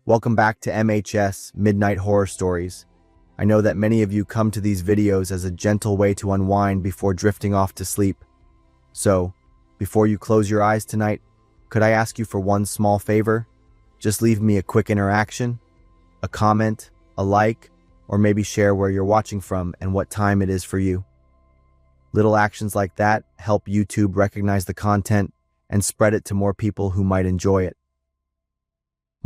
Welcome back to MHS Midnight Horror Stories. I know that many of you come to these videos as a gentle way to unwind before drifting off to sleep. So, before you close your eyes tonight, could I ask you for one small favor? Just leave me a quick interaction, a comment, a like, or maybe share where you're watching from and what time it is for you. Little actions like that help YouTube recognize the content and spread it to more people who might enjoy it.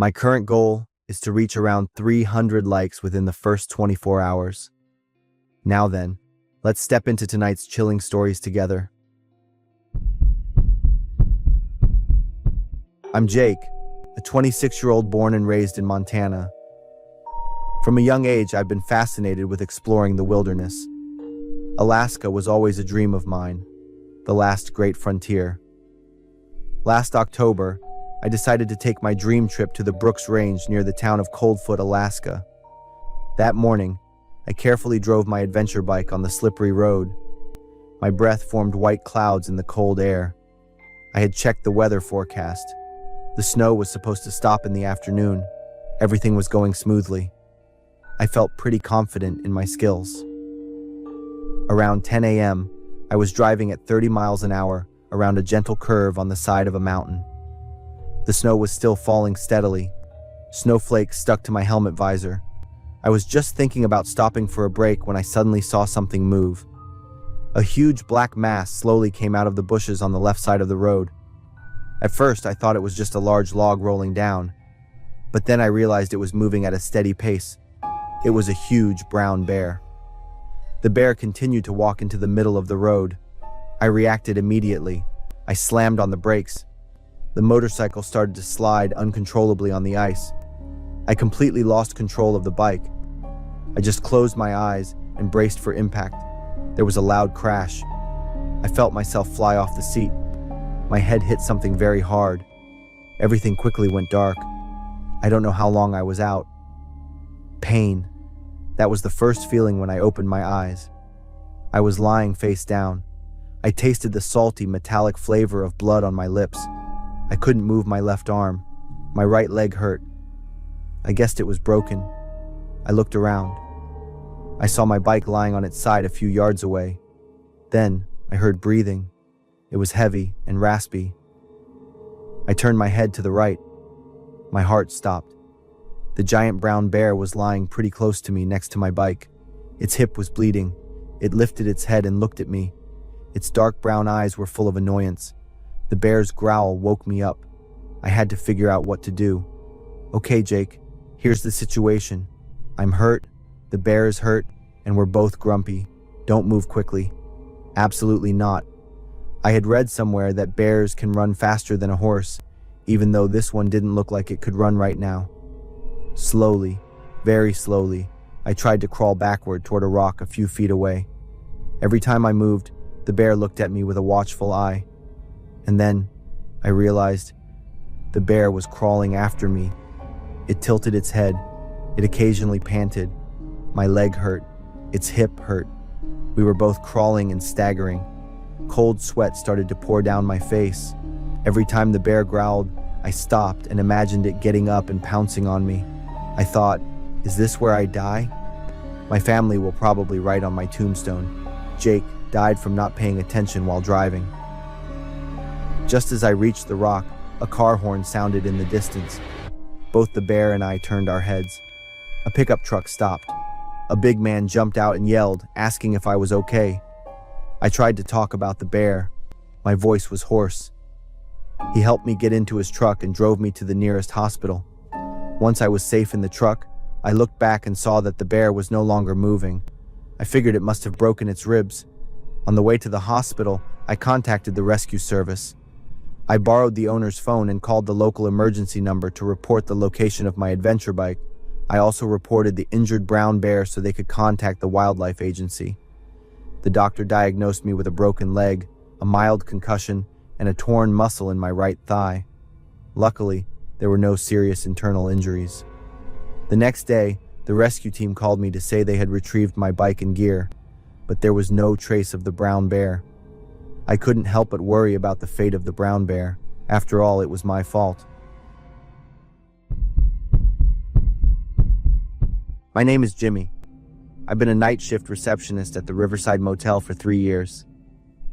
My current goal is to reach around 300 likes within the first 24 hours. Now then, let's step into tonight's chilling stories together. I'm Jake, a 26-year-old born and raised in Montana. From a young age, I've been fascinated with exploring the wilderness. Alaska was always a dream of mine, the last great frontier. Last October, I decided to take my dream trip to the Brooks Range near the town of Coldfoot, Alaska. That morning, I carefully drove my adventure bike on the slippery road. My breath formed white clouds in the cold air. I had checked the weather forecast. The snow was supposed to stop in the afternoon. Everything was going smoothly. I felt pretty confident in my skills. Around 10 a.m., I was driving at 30 miles an hour around a gentle curve on the side of a mountain. The snow was still falling steadily. Snowflakes stuck to my helmet visor. I was just thinking about stopping for a break when I suddenly saw something move. A huge black mass slowly came out of the bushes on the left side of the road. At first, I thought it was just a large log rolling down, but then I realized it was moving at a steady pace. It was a huge brown bear. The bear continued to walk into the middle of the road. I reacted immediately. I slammed on the brakes. The motorcycle started to slide uncontrollably on the ice. I completely lost control of the bike. I just closed my eyes and braced for impact. There was a loud crash. I felt myself fly off the seat. My head hit something very hard. Everything quickly went dark. I don't know how long I was out. Pain. That was the first feeling when I opened my eyes. I was lying face down. I tasted the salty, metallic flavor of blood on my lips. I couldn't move my left arm. My right leg hurt. I guessed it was broken. I looked around. I saw my bike lying on its side a few yards away. Then I heard breathing. It was heavy and raspy. I turned my head to the right. My heart stopped. The giant brown bear was lying pretty close to me next to my bike. Its hip was bleeding. It lifted its head and looked at me. Its dark brown eyes were full of annoyance. The bear's growl woke me up. I had to figure out what to do. Okay, Jake, here's the situation. I'm hurt, the bear is hurt, and we're both grumpy. Don't move quickly. Absolutely not. I had read somewhere that bears can run faster than a horse, even though this one didn't look like it could run right now. Slowly, very slowly, I tried to crawl backward toward a rock a few feet away. Every time I moved, the bear looked at me with a watchful eye. And then, I realized the bear was crawling after me. It tilted its head. It occasionally panted. My leg hurt. Its hip hurt. We were both crawling and staggering. Cold sweat started to pour down my face. Every time the bear growled, I stopped and imagined it getting up and pouncing on me. I thought, is this where I die? My family will probably write on my tombstone, Jake died from not paying attention while driving. Just as I reached the rock, a car horn sounded in the distance. Both the bear and I turned our heads. A pickup truck stopped. A big man jumped out and yelled, asking if I was okay. I tried to talk about the bear. My voice was hoarse. He helped me get into his truck and drove me to the nearest hospital. Once I was safe in the truck, I looked back and saw that the bear was no longer moving. I figured it must have broken its ribs. On the way to the hospital, I contacted the rescue service. I borrowed the owner's phone and called the local emergency number to report the location of my adventure bike. I also reported the injured brown bear so they could contact the wildlife agency. The doctor diagnosed me with a broken leg, a mild concussion, and a torn muscle in my right thigh. Luckily, there were no serious internal injuries. The next day, the rescue team called me to say they had retrieved my bike and gear, but there was no trace of the brown bear. I couldn't help but worry about the fate of the brown bear. After all, it was my fault. My name is Jimmy. I've been a night shift receptionist at the Riverside Motel for 3 years.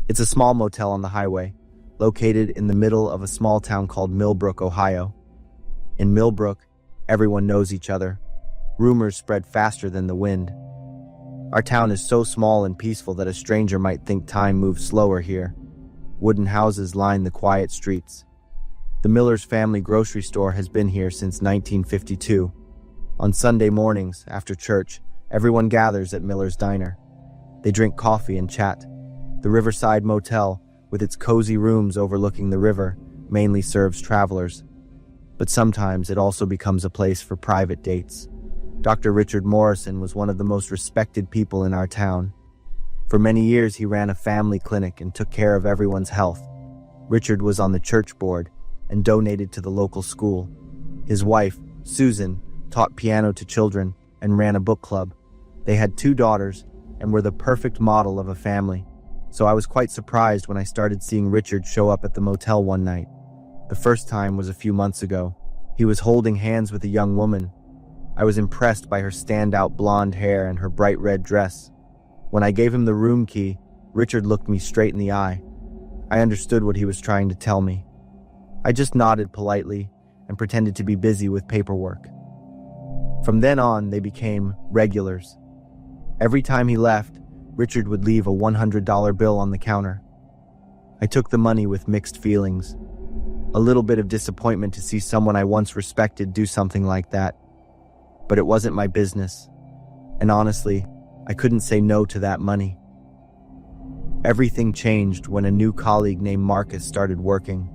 It's a small motel on the highway, located in the middle of a small town called Millbrook, Ohio. In Millbrook, everyone knows each other. Rumors spread faster than the wind. Our town is so small and peaceful that a stranger might think time moves slower here. Wooden houses line the quiet streets. The Miller's family grocery store has been here since 1952. On Sunday mornings, after church, everyone gathers at Miller's Diner. They drink coffee and chat. The Riverside Motel, with its cozy rooms overlooking the river, mainly serves travelers. But sometimes it also becomes a place for private dates. Dr. Richard Morrison was one of the most respected people in our town. For many years, he ran a family clinic and took care of everyone's health. Richard was on the church board and donated to the local school. His wife, Susan, taught piano to children and ran a book club. They had 2 daughters and were the perfect model of a family. So I was quite surprised when I started seeing Richard show up at the motel one night. The first time was a few months ago. He was holding hands with a young woman. I was impressed by her standout blonde hair and her bright red dress. When I gave him the room key, Richard looked me straight in the eye. I understood what he was trying to tell me. I just nodded politely and pretended to be busy with paperwork. From then on, they became regulars. Every time he left, Richard would leave a $100 bill on the counter. I took the money with mixed feelings. A little bit of disappointment to see someone I once respected do something like that. But it wasn't my business. And honestly, I couldn't say no to that money. Everything changed when a new colleague named Marcus started working.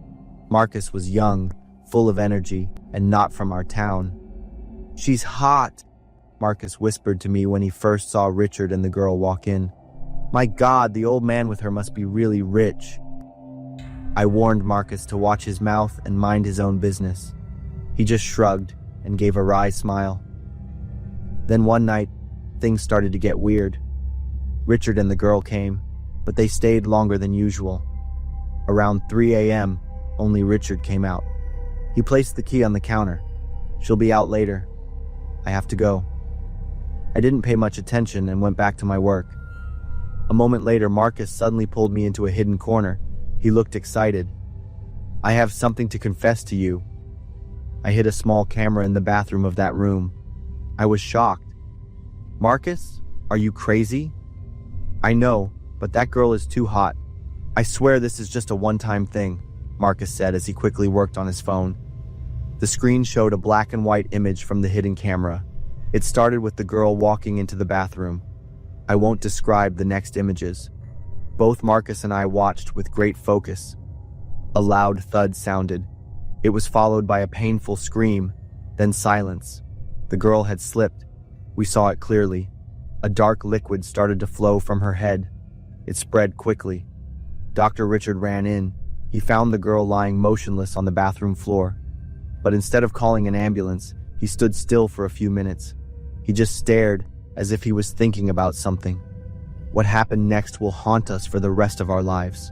Marcus was young, full of energy, and not from our town. "She's hot," Marcus whispered to me when he first saw Richard and the girl walk in. "My God, the old man with her must be really rich." I warned Marcus to watch his mouth and mind his own business. He just shrugged and gave a wry smile. Then one night, things started to get weird. Richard and the girl came, but they stayed longer than usual. Around 3 a.m., only Richard came out. He placed the key on the counter. "She'll be out later. I have to go." I didn't pay much attention and went back to my work. A moment later, Marcus suddenly pulled me into a hidden corner. He looked excited. "I have something to confess to you." I hid a small camera in the bathroom of that room. I was shocked. "Marcus, are you crazy?" "I know, but that girl is too hot. I swear this is just a one-time thing," Marcus said as he quickly worked on his phone. The screen showed a black and white image from the hidden camera. It started with the girl walking into the bathroom. I won't describe the next images. Both Marcus and I watched with great focus. A loud thud sounded. It was followed by a painful scream, then silence. The girl had slipped. We saw it clearly. A dark liquid started to flow from her head. It spread quickly. Dr. Richard ran in. He found the girl lying motionless on the bathroom floor. But instead of calling an ambulance, he stood still for a few minutes. He just stared, as if he was thinking about something. What happened next will haunt us for the rest of our lives.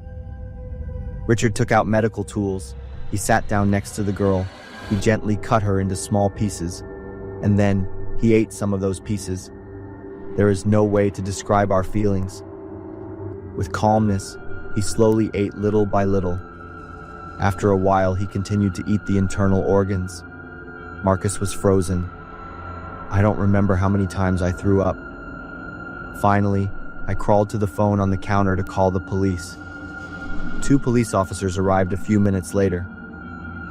Richard took out medical tools. He sat down next to the girl. He gently cut her into small pieces. And then, he ate some of those pieces. There is no way to describe our feelings. With calmness, he slowly ate little by little. After a while, he continued to eat the internal organs. Marcus was frozen. I don't remember how many times I threw up. Finally, I crawled to the phone on the counter to call the police. 2 police officers arrived a few minutes later.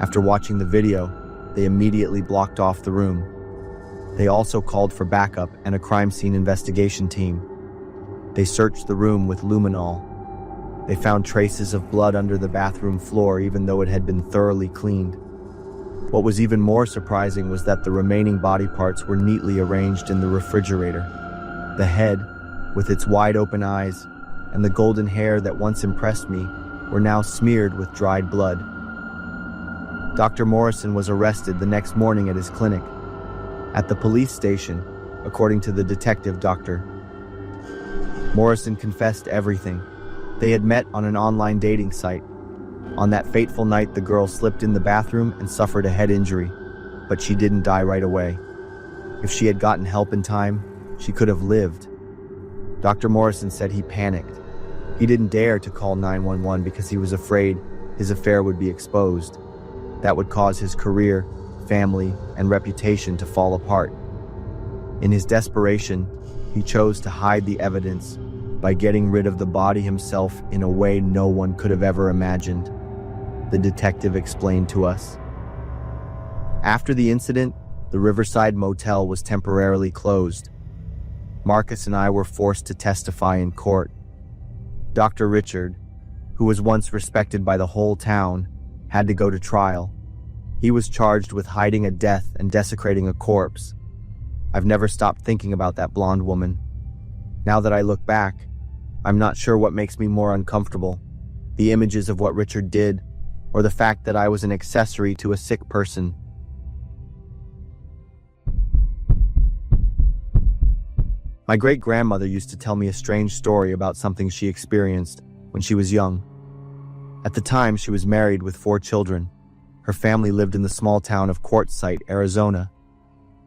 After watching the video, they immediately blocked off the room. They also called for backup and a crime scene investigation team. They searched the room with luminol. They found traces of blood under the bathroom floor even though it had been thoroughly cleaned. What was even more surprising was that the remaining body parts were neatly arranged in the refrigerator. The head, with its wide open eyes, and the golden hair that once impressed me, were now smeared with dried blood. Dr. Morrison was arrested the next morning at his clinic. At the police station, according to the detective doctor, Morrison confessed everything. They had met on an online dating site. On that fateful night, the girl slipped in the bathroom and suffered a head injury, but she didn't die right away. If she had gotten help in time, she could have lived. Dr. Morrison said he panicked. He didn't dare to call 911 because he was afraid his affair would be exposed. That would cause his career, family, and reputation to fall apart. In his desperation, he chose to hide the evidence by getting rid of the body himself in a way no one could have ever imagined, the detective explained to us. After the incident, the Riverside Motel was temporarily closed. Marcus and I were forced to testify in court. Dr. Richard, who was once respected by the whole town, had to go to trial. He was charged with hiding a death and desecrating a corpse. I've never stopped thinking about that blonde woman. Now that I look back, I'm not sure what makes me more uncomfortable, the images of what Richard did, or the fact that I was an accessory to a sick person. My great-grandmother used to tell me a strange story about something she experienced when she was young. At the time, she was married with 4 children. Her family lived in the small town of Quartzsite, Arizona.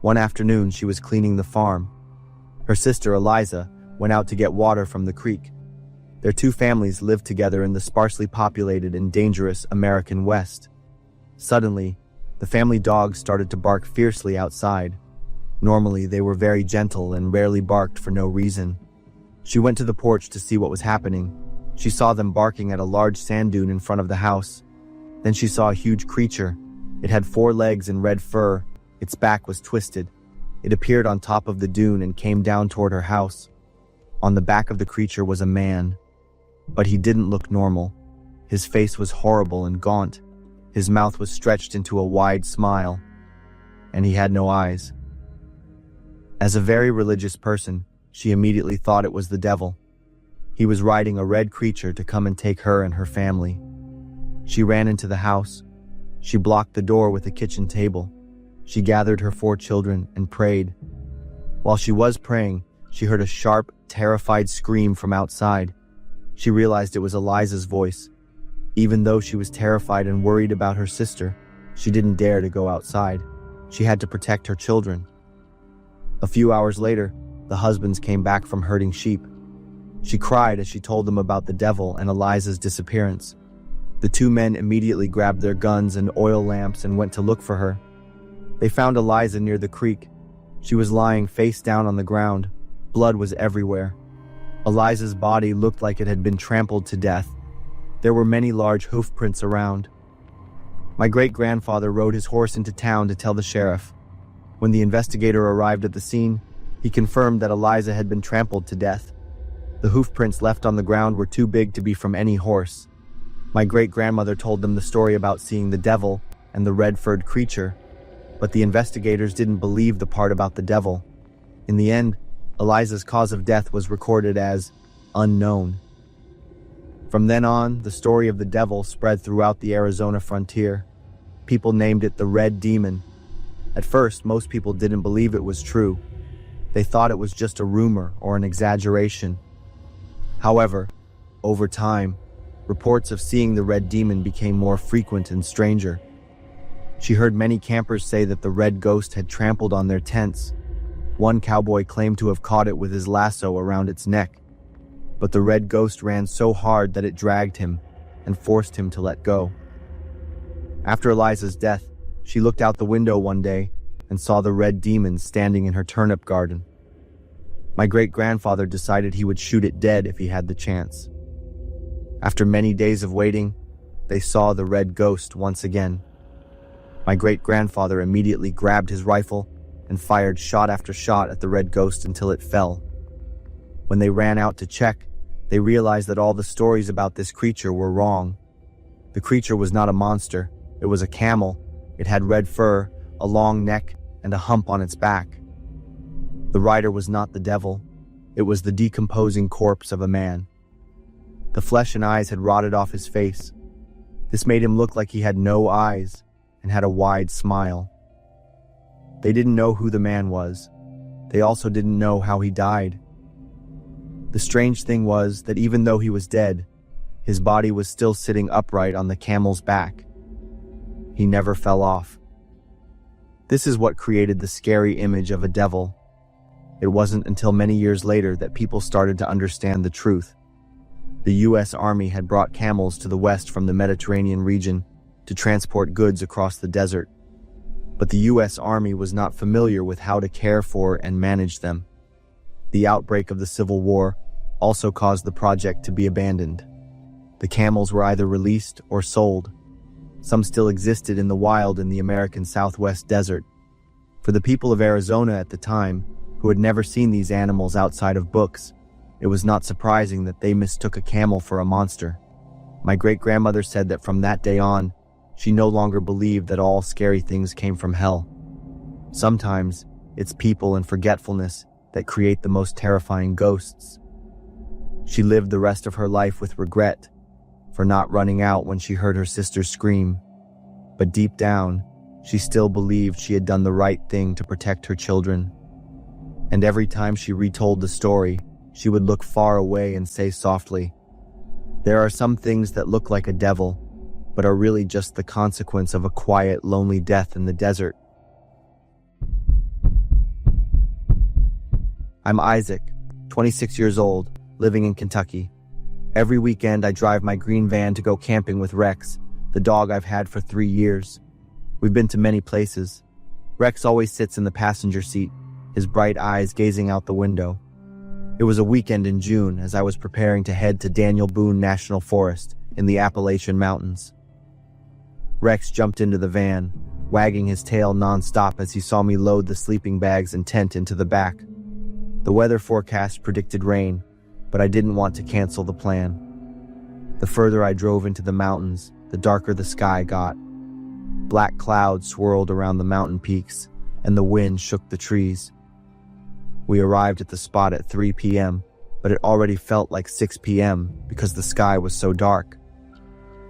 One afternoon, she was cleaning the farm. Her sister, Eliza, went out to get water from the creek. Their 2 families lived together in the sparsely populated and dangerous American West. Suddenly, the family dogs started to bark fiercely outside. Normally, they were very gentle and rarely barked for no reason. She went to the porch to see what was happening. She saw them barking at a large sand dune in front of the house. Then she saw a huge creature. It had 4 legs and red fur. Its back was twisted. It appeared on top of the dune and came down toward her house. On the back of the creature was a man. But he didn't look normal. His face was horrible and gaunt. His mouth was stretched into a wide smile. And he had no eyes. As a very religious person, she immediately thought it was the devil. He was riding a red creature to come and take her and her family. She ran into the house. She blocked the door with a kitchen table. She gathered her 4 children and prayed. While she was praying, she heard a sharp, terrified scream from outside. She realized it was Eliza's voice. Even though she was terrified and worried about her sister, she didn't dare to go outside. She had to protect her children. A few hours later, the husbands came back from herding sheep. She cried as she told them about the devil and Eliza's disappearance. The 2 men immediately grabbed their guns and oil lamps and went to look for her. They found Eliza near the creek. She was lying face down on the ground. Blood was everywhere. Eliza's body looked like it had been trampled to death. There were many large hoof prints around. My great-grandfather rode his horse into town to tell the sheriff. When the investigator arrived at the scene, he confirmed that Eliza had been trampled to death. The hoof prints left on the ground were too big to be from any horse. My great-grandmother told them the story about seeing the devil and the red-furred creature, but the investigators didn't believe the part about the devil. In the end, Eliza's cause of death was recorded as unknown. From then on, the story of the devil spread throughout the Arizona frontier. People named it the Red Demon. At first, most people didn't believe it was true. They thought it was just a rumor or an exaggeration. However, over time, reports of seeing the Red Demon became more frequent and stranger. She heard many campers say that the red ghost had trampled on their tents. One cowboy claimed to have caught it with his lasso around its neck. But the red ghost ran so hard that it dragged him and forced him to let go. After Eliza's death, she looked out the window one day and saw the Red Demon standing in her turnip garden. My great-grandfather decided he would shoot it dead if he had the chance. After many days of waiting, they saw the red ghost once again. My great-grandfather immediately grabbed his rifle and fired shot after shot at the red ghost until it fell. When they ran out to check, they realized that all the stories about this creature were wrong. The creature was not a monster. It was a camel. It had red fur, a long neck, and a hump on its back. The rider was not the devil. It was the decomposing corpse of a man. The flesh and eyes had rotted off his face. This made him look like he had no eyes and had a wide smile. They didn't know who the man was. They also didn't know how he died. The strange thing was that even though he was dead, his body was still sitting upright on the camel's back. He never fell off. This is what created the scary image of a devil. It wasn't until many years later that people started to understand the truth. The U.S. Army had brought camels to the west from the Mediterranean region to transport goods across the desert. But the U.S. Army was not familiar with how to care for and manage them. The outbreak of the Civil War also caused the project to be abandoned. The camels were either released or sold. Some still existed in the wild in the American Southwest desert. For the people of Arizona at the time, who had never seen these animals outside of books, it was not surprising that they mistook a camel for a monster. My great-grandmother said that from that day on, she no longer believed that all scary things came from hell. Sometimes, it's people and forgetfulness that create the most terrifying ghosts. She lived the rest of her life with regret for not running out when she heard her sister scream. But deep down, she still believed she had done the right thing to protect her children. And every time she retold the story, she would look far away and say softly, "There are some things that look like a devil, but are really just the consequence of a quiet, lonely death in the desert." I'm Isaac, 26 years old, living in Kentucky. Every weekend I drive my green van to go camping with Rex, the dog I've had for 3 years. We've been to many places. Rex always sits in the passenger seat, his bright eyes gazing out the window. It was a weekend in June as I was preparing to head to Daniel Boone National Forest in the Appalachian Mountains. Rex jumped into the van, wagging his tail non-stop as he saw me load the sleeping bags and tent into the back. The weather forecast predicted rain, but I didn't want to cancel the plan. The further I drove into the mountains, the darker the sky got. Black clouds swirled around the mountain peaks, and the wind shook the trees. We arrived at the spot at 3 p.m., but it already felt like 6 p.m. because the sky was so dark.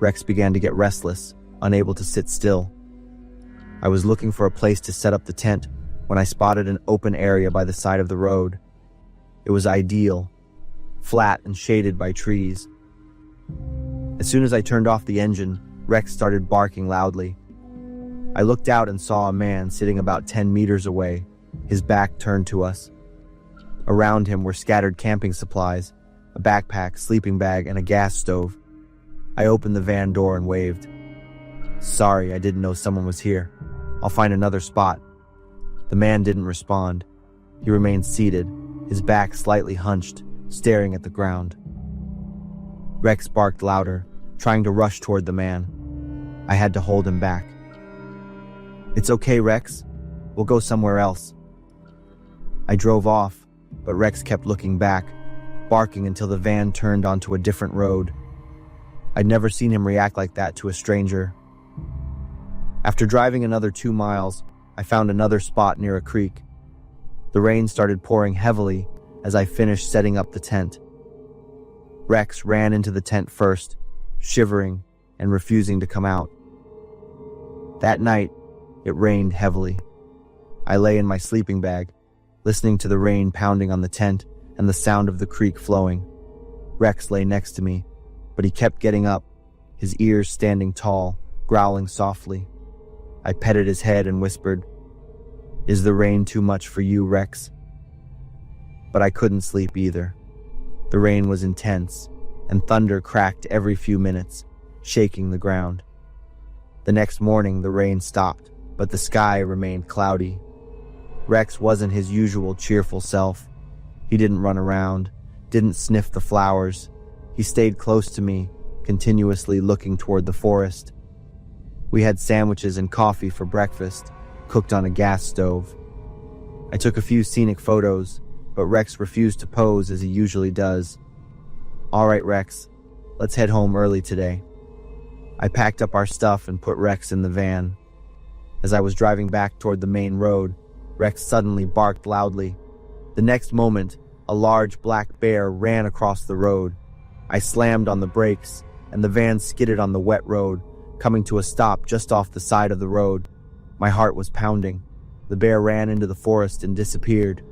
Rex began to get restless, unable to sit still. I was looking for a place to set up the tent when I spotted an open area by the side of the road. It was ideal, flat and shaded by trees. As soon as I turned off the engine, Rex started barking loudly. I looked out and saw a man sitting about 10 meters away, his back turned to us. Around him were scattered camping supplies, a backpack, sleeping bag, and a gas stove. I opened the van door and waved. "Sorry, I didn't know someone was here. I'll find another spot." The man didn't respond. He remained seated, his back slightly hunched, staring at the ground. Rex barked louder, trying to rush toward the man. I had to hold him back. "It's okay, Rex. We'll go somewhere else." I drove off, but Rex kept looking back, barking until the van turned onto a different road. I'd never seen him react like that to a stranger. After driving another 2 miles, I found another spot near a creek. The rain started pouring heavily as I finished setting up the tent. Rex ran into the tent first, shivering and refusing to come out. That night, it rained heavily. I lay in my sleeping bag, listening to the rain pounding on the tent and the sound of the creek flowing. Rex lay next to me, but he kept getting up, his ears standing tall, growling softly. I petted his head and whispered, "Is the rain too much for you, Rex?" But I couldn't sleep either. The rain was intense, and thunder cracked every few minutes, shaking the ground. The next morning, the rain stopped, but the sky remained cloudy. Rex wasn't his usual cheerful self. He didn't run around, didn't sniff the flowers. He stayed close to me, continuously looking toward the forest. We had sandwiches and coffee for breakfast, cooked on a gas stove. I took a few scenic photos, but Rex refused to pose as he usually does. "All right, Rex, let's head home early today." I packed up our stuff and put Rex in the van. As I was driving back toward the main road, Rex suddenly barked loudly. The next moment, a large black bear ran across the road. I slammed on the brakes, and the van skidded on the wet road, coming to a stop just off the side of the road. My heart was pounding. The bear ran into the forest and disappeared.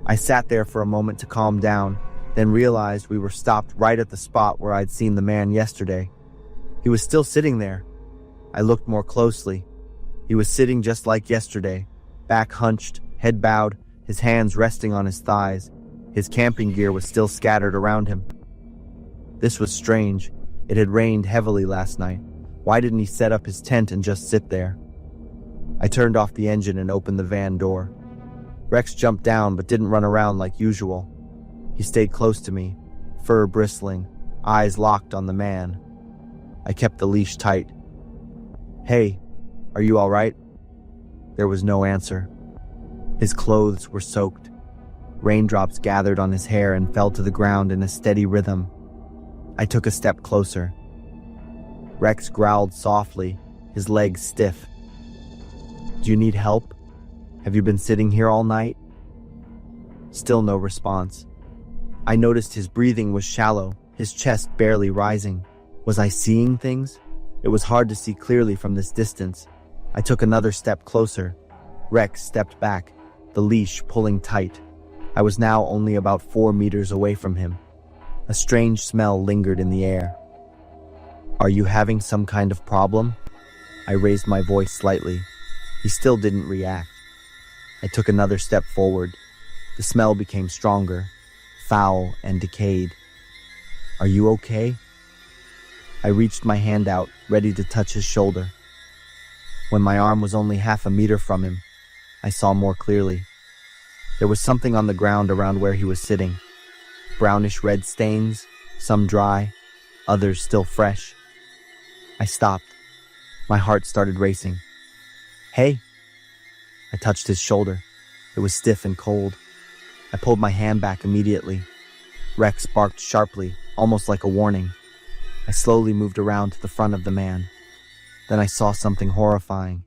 I sat there for a moment to calm down, then realized we were stopped right at the spot where I'd seen the man yesterday. He was still sitting there. I looked more closely. He was sitting just like yesterday, back hunched, head bowed, his hands resting on his thighs. His camping gear was still scattered around him. This was strange. It had rained heavily last night. Why didn't he set up his tent and just sit there? I turned off the engine and opened the van door. Rex jumped down but didn't run around like usual. He stayed close to me, fur bristling, eyes locked on the man. I kept the leash tight. "Hey, are you all right?" There was no answer. His clothes were soaked. Raindrops gathered on his hair and fell to the ground in a steady rhythm. I took a step closer. Rex growled softly, his legs stiff. "Do you need help? Have you been sitting here all night?" Still no response. I noticed his breathing was shallow, his chest barely rising. Was I seeing things? It was hard to see clearly from this distance. I took another step closer. Rex stepped back, the leash pulling tight. I was now only about 4 meters away from him. A strange smell lingered in the air. "Are you having some kind of problem?" I raised my voice slightly. He still didn't react. I took another step forward. The smell became stronger, foul and decayed. "Are you okay?" I reached my hand out, ready to touch his shoulder. When my arm was only half a meter from him, I saw more clearly. There was something on the ground around where he was sitting. Brownish red stains, some dry, others still fresh. I stopped. My heart started racing. "Hey!" I touched his shoulder. It was stiff and cold. I pulled my hand back immediately. Rex barked sharply, almost like a warning. I slowly moved around to the front of the man. Then I saw something horrifying.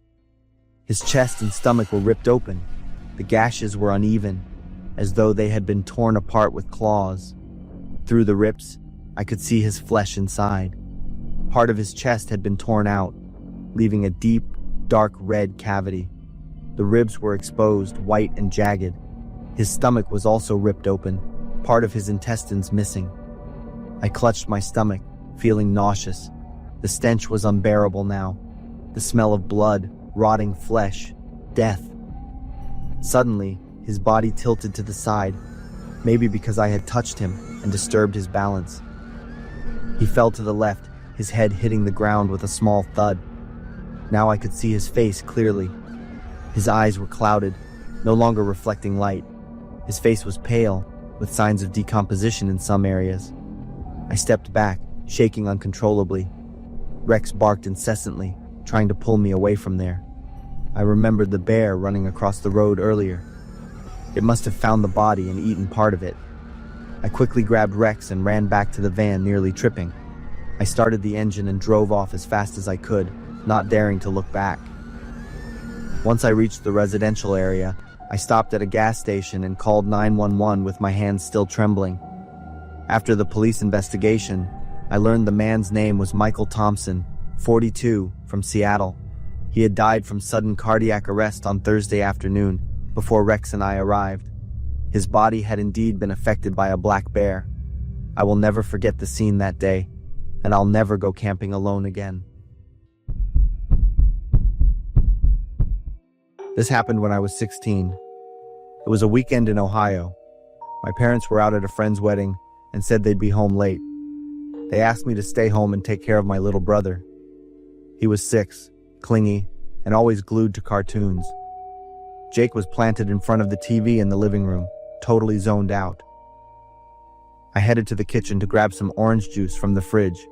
His chest and stomach were ripped open. The gashes were uneven, as though they had been torn apart with claws. Through the rips, I could see his flesh inside. Part of his chest had been torn out, leaving a deep, dark red cavity. The ribs were exposed, white and jagged. His stomach was also ripped open, part of his intestines missing. I clutched my stomach, feeling nauseous. The stench was unbearable now. The smell of blood, rotting flesh, death. Suddenly, his body tilted to the side, maybe because I had touched him and disturbed his balance. He fell to the left, his head hitting the ground with a small thud. Now I could see his face clearly. His eyes were clouded, no longer reflecting light. His face was pale, with signs of decomposition in some areas. I stepped back, shaking uncontrollably. Rex barked incessantly, trying to pull me away from there. I remembered the bear running across the road earlier. It must have found the body and eaten part of it. I quickly grabbed Rex and ran back to the van, nearly tripping. I started the engine and drove off as fast as I could, not daring to look back. Once I reached the residential area, I stopped at a gas station and called 911 with my hands still trembling. After the police investigation, I learned the man's name was Michael Thompson, 42, from Seattle. He had died from sudden cardiac arrest on Thursday afternoon, before Rex and I arrived. His body had indeed been affected by a black bear. I will never forget the scene that day, and I'll never go camping alone again. This happened when I was 16. It was a weekend in Ohio. My parents were out at a friend's wedding and said they'd be home late. They asked me to stay home and take care of my little brother. He was 6, clingy, and always glued to cartoons. Jake was planted in front of the TV in the living room, totally zoned out. I headed to the kitchen to grab some orange juice from the fridge.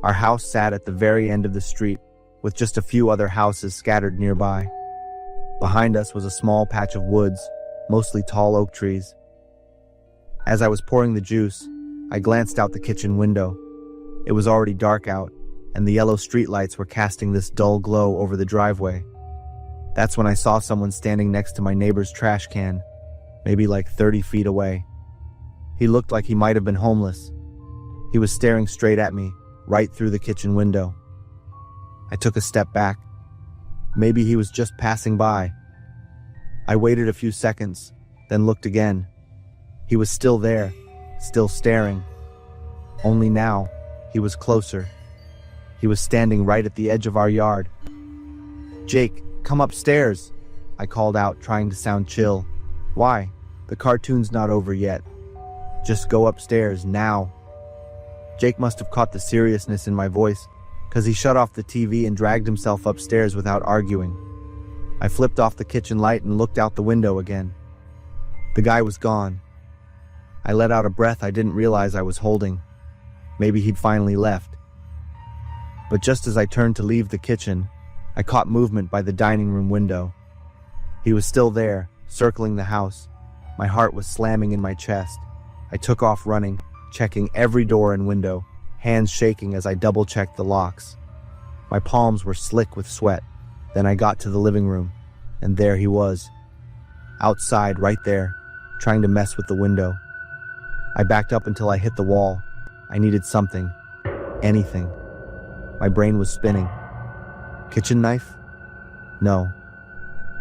Our house sat at the very end of the street, with just a few other houses scattered nearby. Behind us was a small patch of woods, mostly tall oak trees. As I was pouring the juice, I glanced out the kitchen window. It was already dark out, and the yellow streetlights were casting this dull glow over the driveway. That's when I saw someone standing next to my neighbor's trash can, maybe like 30 feet away. He looked like he might have been homeless. He was staring straight at me, right through the kitchen window. I took a step back. Maybe he was just passing by. I waited a few seconds, then looked again. He was still there, still staring. Only now, he was closer. He was standing right at the edge of our yard. "Jake, "Come upstairs," I called out, trying to sound chill. "Why? The cartoon's not over yet. Just go upstairs, now." Jake must have caught the seriousness in my voice, because he shut off the TV and dragged himself upstairs without arguing. I flipped off the kitchen light and looked out the window again. The guy was gone. I let out a breath I didn't realize I was holding. Maybe he'd finally left. But just as I turned to leave the kitchen, I caught movement by the dining room window. He was still there, circling the house. My heart was slamming in my chest. I took off running, checking every door and window, hands shaking as I double-checked the locks. My palms were slick with sweat. Then I got to the living room, and there he was. Outside, right there, trying to mess with the window. I backed up until I hit the wall. I needed something. Anything. My brain was spinning. Kitchen knife? No.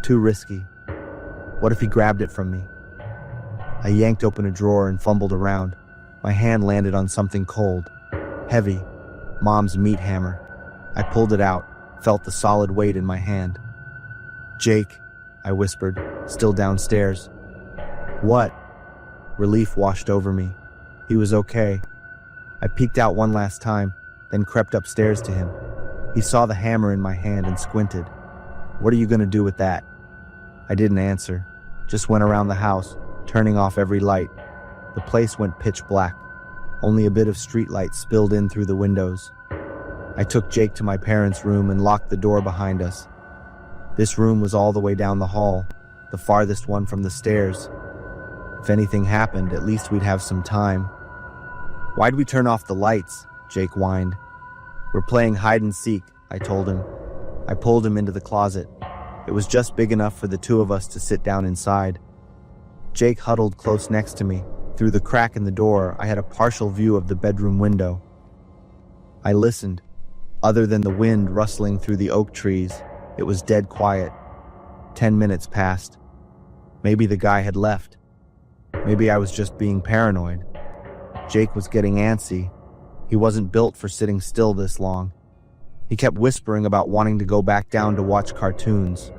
Too risky. What if he grabbed it from me? I yanked open a drawer and fumbled around. My hand landed on something cold. Heavy. Mom's meat hammer. I pulled it out, felt the solid weight in my hand. "Jake," I whispered, still downstairs. "What?" Relief washed over me. He was okay. I peeked out one last time, then crept upstairs to him. He saw the hammer in my hand and squinted. "What are you going to do with that?" I didn't answer, just went around the house, turning off every light. The place went pitch black. Only a bit of streetlight spilled in through the windows. I took Jake to my parents' room and locked the door behind us. This room was all the way down the hall, the farthest one from the stairs. If anything happened, at least we'd have some time. "Why'd we turn off the lights?" Jake whined. "We're playing hide and seek," I told him. I pulled him into the closet. It was just big enough for the two of us to sit down inside. Jake huddled close next to me. Through the crack in the door, I had a partial view of the bedroom window. I listened. Other than the wind rustling through the oak trees, it was dead quiet. 10 minutes passed. Maybe the guy had left. Maybe I was just being paranoid. Jake was getting antsy. He wasn't built for sitting still this long. He kept whispering about wanting to go back down to watch cartoons.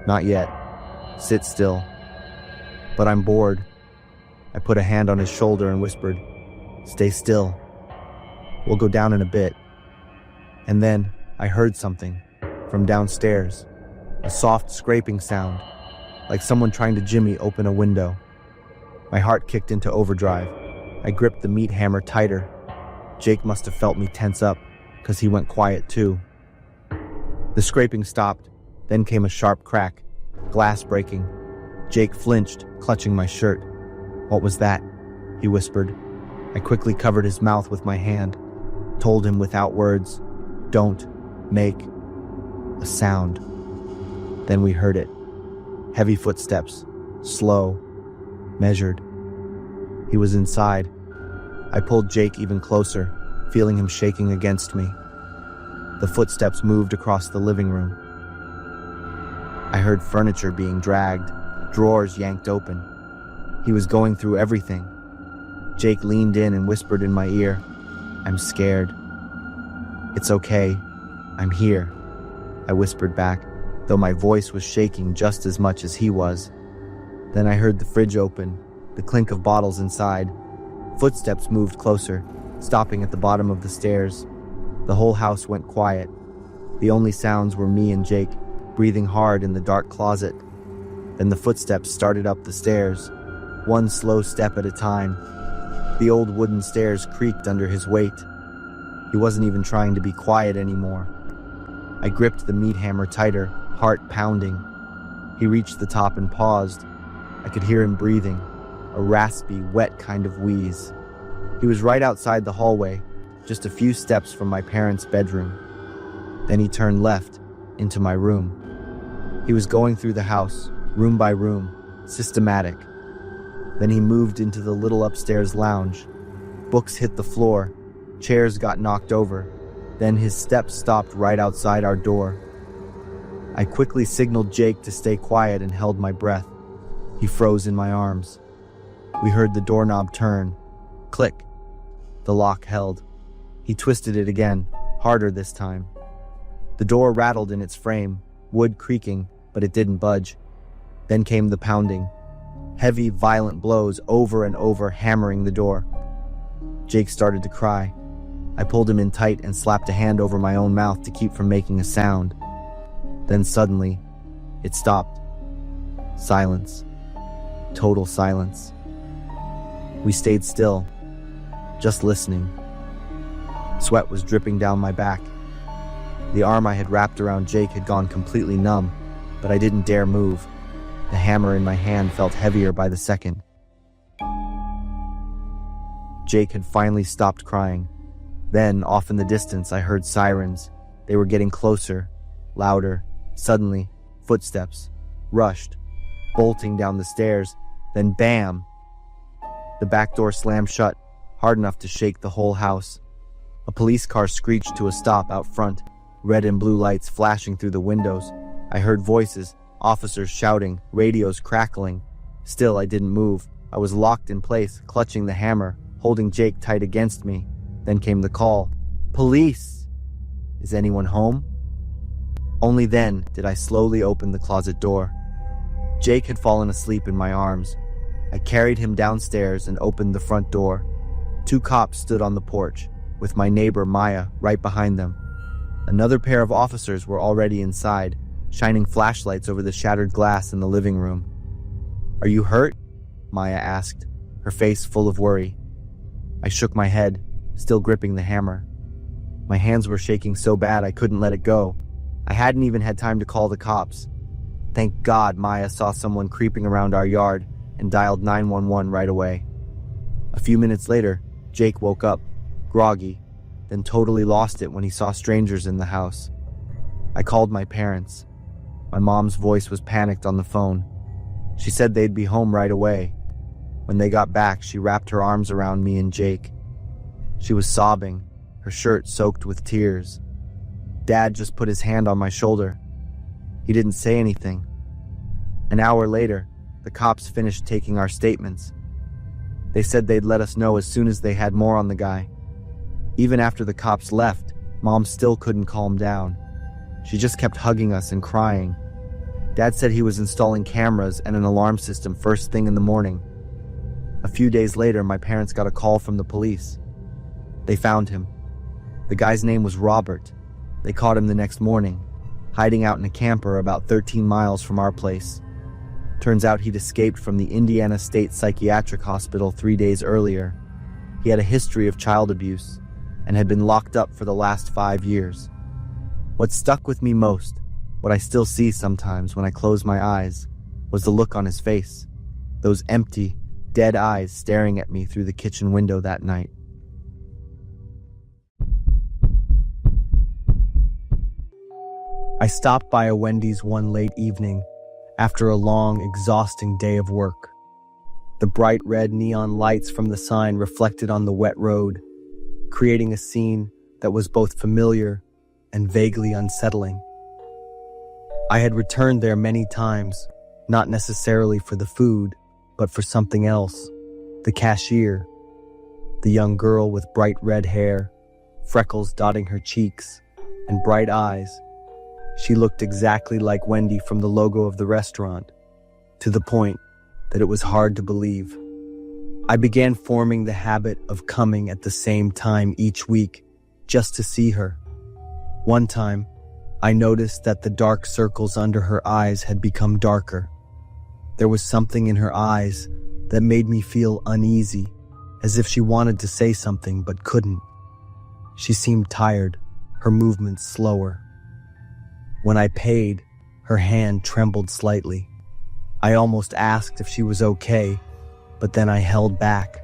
"Not yet. Sit still." "But I'm bored." I put a hand on his shoulder and whispered, "Stay still. We'll go down in a bit." And then I heard something from downstairs, a soft scraping sound, like someone trying to jimmy open a window. My heart kicked into overdrive. I gripped the meat hammer tighter. Jake must have felt me tense up, because he went quiet too. The scraping stopped, then came a sharp crack, glass breaking. Jake flinched, clutching my shirt. "What was that?" he whispered. I quickly covered his mouth with my hand, told him without words, "Don't make a sound." Then we heard it. Heavy footsteps, slow, measured. He was inside. I pulled Jake even closer, feeling him shaking against me. The footsteps moved across the living room. I heard furniture being dragged, drawers yanked open. He was going through everything. Jake leaned in and whispered in my ear, "I'm scared." "It's okay. I'm here," I whispered back, though my voice was shaking just as much as he was. Then I heard the fridge open, the clink of bottles inside. Footsteps moved closer, stopping at the bottom of the stairs. The whole house went quiet. The only sounds were me and Jake, breathing hard in the dark closet. Then the footsteps started up the stairs, one slow step at a time. The old wooden stairs creaked under his weight. He wasn't even trying to be quiet anymore. I gripped the meat hammer tighter, heart pounding. He reached the top and paused. I could hear him breathing, a raspy, wet kind of wheeze. He was right outside the hallway, just a few steps from my parents' bedroom. Then he turned left, into my room. He was going through the house, room by room, systematic. Then he moved into the little upstairs lounge. Books hit the floor, chairs got knocked over. Then his steps stopped right outside our door. I quickly signaled Jake to stay quiet and held my breath. He froze in my arms. We heard the doorknob turn. Click. The lock held. He twisted it again, harder this time. The door rattled in its frame, wood creaking, but it didn't budge. Then came the pounding. Heavy, violent blows over and over, hammering the door. Jake started to cry. I pulled him in tight and slapped a hand over my own mouth to keep from making a sound. Then suddenly, it stopped. Silence. Total silence. We stayed still, just listening. Sweat was dripping down my back. The arm I had wrapped around Jake had gone completely numb, but I didn't dare move. The hammer in my hand felt heavier by the second. Jake had finally stopped crying. Then, off in the distance, I heard sirens. They were getting closer, louder. Suddenly, footsteps, rushed, bolting down the stairs. Then bam! The back door slammed shut, hard enough to shake the whole house. A police car screeched to a stop out front, red and blue lights flashing through the windows. I heard voices, officers shouting, radios crackling. Still, I didn't move. I was locked in place, clutching the hammer, holding Jake tight against me. Then came the call. Police! Is anyone home? Only then did I slowly open the closet door. Jake had fallen asleep in my arms. I carried him downstairs and opened the front door. 2 cops stood on the porch, with my neighbor Maya right behind them. Another pair of officers were already inside, shining flashlights over the shattered glass in the living room. Are you hurt? Maya asked, her face full of worry. I shook my head, still gripping the hammer. My hands were shaking so bad I couldn't let it go. I hadn't even had time to call the cops. Thank God Maya saw someone creeping around our yard and dialed 911 right away. A few minutes later, Jake woke up, groggy, then totally lost it when he saw strangers in the house. I called my parents. My mom's voice was panicked on the phone. She said they'd be home right away. When they got back, she wrapped her arms around me and Jake. She was sobbing, her shirt soaked with tears. Dad just put his hand on my shoulder. He didn't say anything. An hour later, the cops finished taking our statements. They said they'd let us know as soon as they had more on the guy. Even after the cops left, Mom still couldn't calm down. She just kept hugging us and crying. Dad said he was installing cameras and an alarm system first thing in the morning. A few days later, my parents got a call from the police. They found him. The guy's name was Robert. They caught him the next morning, hiding out in a camper about 13 miles from our place. Turns out he'd escaped from the Indiana State Psychiatric Hospital 3 days earlier. He had a history of child abuse and had been locked up for the last 5 years. What stuck with me most, what I still see sometimes when I close my eyes, was the look on his face. Those empty, dead eyes staring at me through the kitchen window that night. I stopped by a Wendy's one late evening after a long, exhausting day of work. The bright red neon lights from the sign reflected on the wet road, creating a scene that was both familiar and vaguely unsettling. I had returned there many times, not necessarily for the food, but for something else. The cashier, the young girl with bright red hair, freckles dotting her cheeks, and bright eyes. She looked exactly like Wendy from the logo of the restaurant, to the point that it was hard to believe. I began forming the habit of coming at the same time each week, just to see her. One time, I noticed that the dark circles under her eyes had become darker. There was something in her eyes that made me feel uneasy, as if she wanted to say something but couldn't. She seemed tired, her movements slower. When I paid, her hand trembled slightly. I almost asked if she was okay, but then I held back.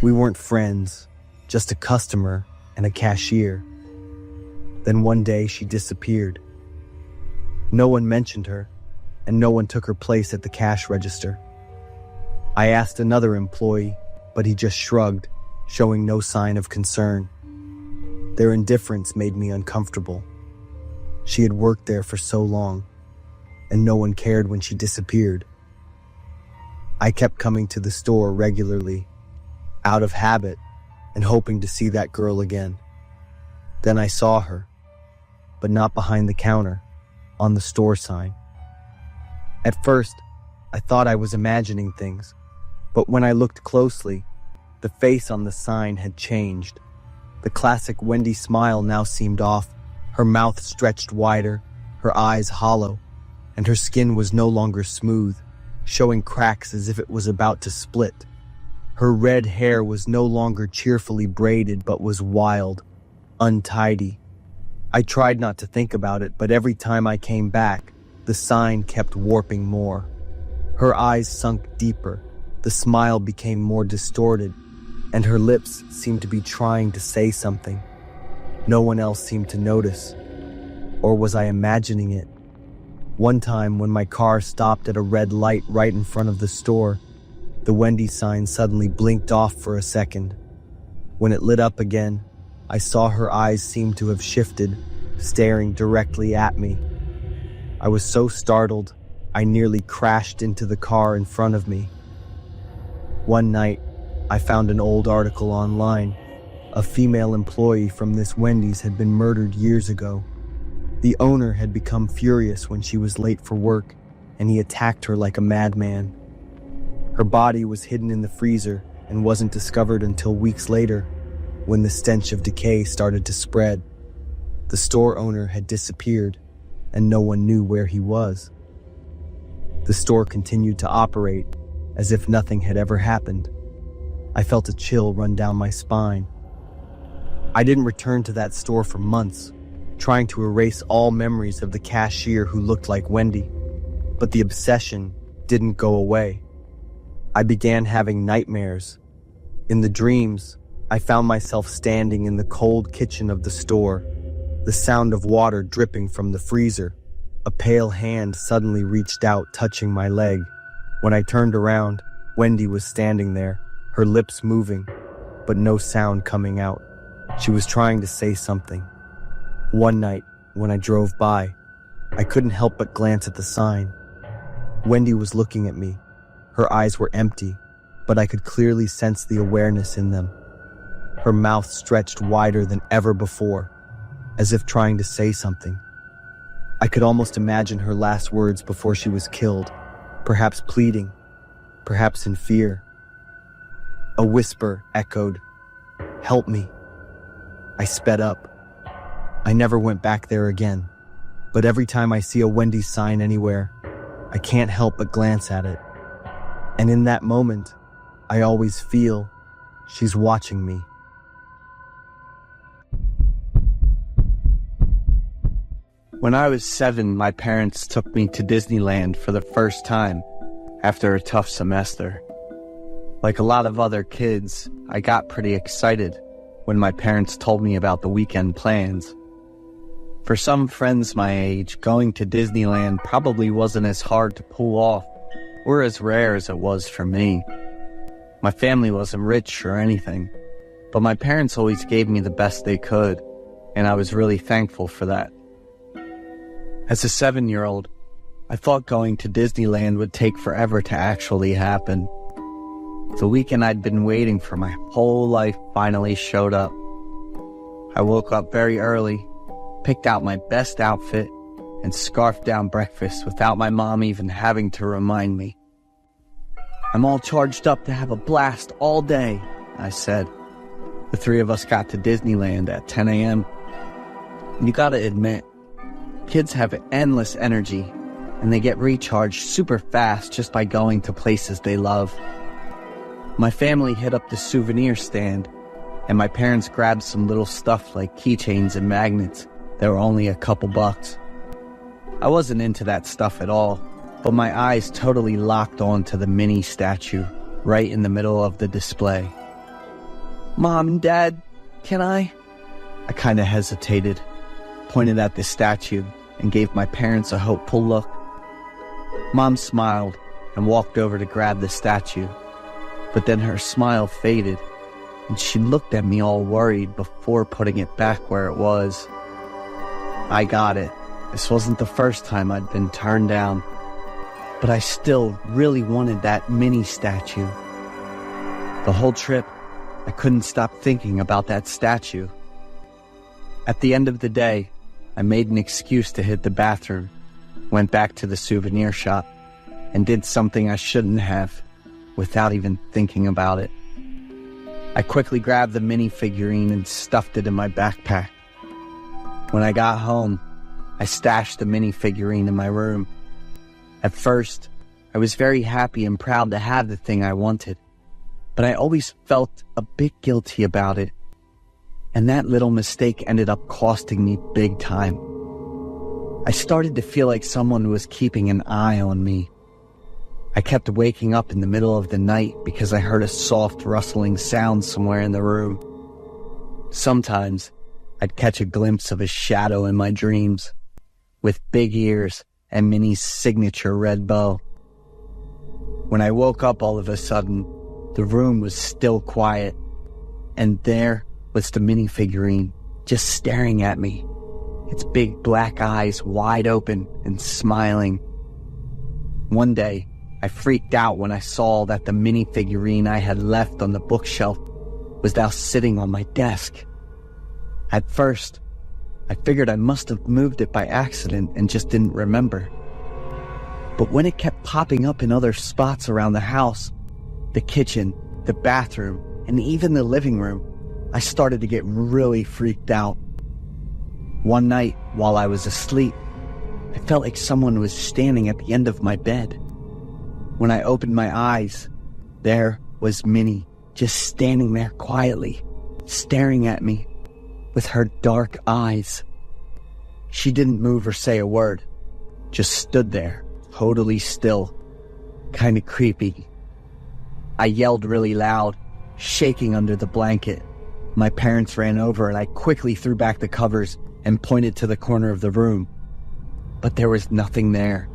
We weren't friends, just a customer and a cashier. Then one day she disappeared. No one mentioned her, and no one took her place at the cash register. I asked another employee, but he just shrugged, showing no sign of concern. Their indifference made me uncomfortable. She had worked there for so long, and no one cared when she disappeared. I kept coming to the store regularly, out of habit, and hoping to see that girl again. Then I saw her, but not behind the counter. on the store sign. At first, I thought I was imagining things, but when I looked closely, the face on the sign had changed. The classic Wendy smile now seemed off, her mouth stretched wider, her eyes hollow, and her skin was no longer smooth, showing cracks as if it was about to split. Her red hair was no longer cheerfully braided but was wild, untidy. I tried not to think about it, but every time I came back, the sign kept warping more. Her eyes sunk deeper, the smile became more distorted, and her lips seemed to be trying to say something. No one else seemed to notice. Or was I imagining it? One time when my car stopped at a red light right in front of the store, the Wendy's sign suddenly blinked off for a second. When it lit up again, I saw her eyes seem to have shifted, staring directly at me. I was so startled, I nearly crashed into the car in front of me. One night, I found an old article online. A female employee from this Wendy's had been murdered years ago. The owner had become furious when she was late for work, and he attacked her like a madman. Her body was hidden in the freezer and wasn't discovered until weeks later, when the stench of decay started to spread. The store owner had disappeared, and no one knew where he was. The store continued to operate as if nothing had ever happened. I felt a chill run down my spine. I didn't return to that store for months, trying to erase all memories of the cashier who looked like Wendy. But the obsession didn't go away. I began having nightmares. In the dreams, I found myself standing in the cold kitchen of the store, the sound of water dripping from the freezer. A pale hand suddenly reached out, touching my leg. When I turned around, Wendy was standing there, her lips moving, but no sound coming out. She was trying to say something. One night, when I drove by, I couldn't help but glance at the sign. Wendy was looking at me. Her eyes were empty, but I could clearly sense the awareness in them. Her mouth stretched wider than ever before, as if trying to say something. I could almost imagine her last words before she was killed, perhaps pleading, perhaps in fear. A whisper echoed, "Help me." I sped up. I never went back there again, but every time I see a Wendy's sign anywhere, I can't help but glance at it. And in that moment, I always feel she's watching me. When I was 7, my parents took me to Disneyland for the first time after a tough semester. Like a lot of other kids, I got pretty excited when my parents told me about the weekend plans. For some friends my age, going to Disneyland probably wasn't as hard to pull off or as rare as it was for me. My family wasn't rich or anything, but my parents always gave me the best they could, and I was really thankful for that. As a 7-year-old, I thought going to Disneyland would take forever to actually happen. The weekend I'd been waiting for my whole life finally showed up. I woke up very early, picked out my best outfit, and scarfed down breakfast without my mom even having to remind me. "I'm all charged up to have a blast all day," I said. The three of us got to Disneyland at 10 a.m. You gotta admit, kids have endless energy, and they get recharged super fast just by going to places they love. My family hit up the souvenir stand, and my parents grabbed some little stuff like keychains and magnets that were only a couple bucks. I wasn't into that stuff at all, but my eyes totally locked on to the mini statue right in the middle of the display. "Mom and Dad, can I?" I kinda hesitated, pointed at the statue, and gave my parents a hopeful look. Mom smiled and walked over to grab the statue, but then her smile faded, and she looked at me all worried before putting it back where it was. I got it. This wasn't the first time I'd been turned down, but I still really wanted that mini statue. The whole trip, I couldn't stop thinking about that statue. At the end of the day, I made an excuse to hit the bathroom went back to the souvenir shop and did something I shouldn't have without even thinking about it. I quickly grabbed the mini figurine and stuffed it in my backpack. When I got home, I stashed the mini figurine in my room. At first, I was very happy and proud to have the thing I wanted, but I always felt a bit guilty about it, and that little mistake ended up costing me big time. I started to feel like someone was keeping an eye on me. I kept waking up in the middle of the night because I heard a soft rustling sound somewhere in the room. Sometimes, I'd catch a glimpse of a shadow in my dreams, with big ears and Minnie's signature red bow. When I woke up all of a sudden, the room was still quiet, and there was the mini figurine, just staring at me, its big black eyes wide open and smiling. One day, I freaked out when I saw that the mini figurine I had left on the bookshelf was now sitting on my desk. At first, I figured I must have moved it by accident and just didn't remember. But when it kept popping up in other spots around the house, the kitchen, the bathroom, and even the living room, I started to get really freaked out. One night, while I was asleep, I felt like someone was standing at the end of my bed. When I opened my eyes, there was Minnie, just standing there quietly, staring at me with her dark eyes. She didn't move or say a word, just stood there, totally still, kinda creepy. I yelled really loud, shaking under the blanket. My parents ran over and I quickly threw back the covers and pointed to the corner of the room. But there was nothing there.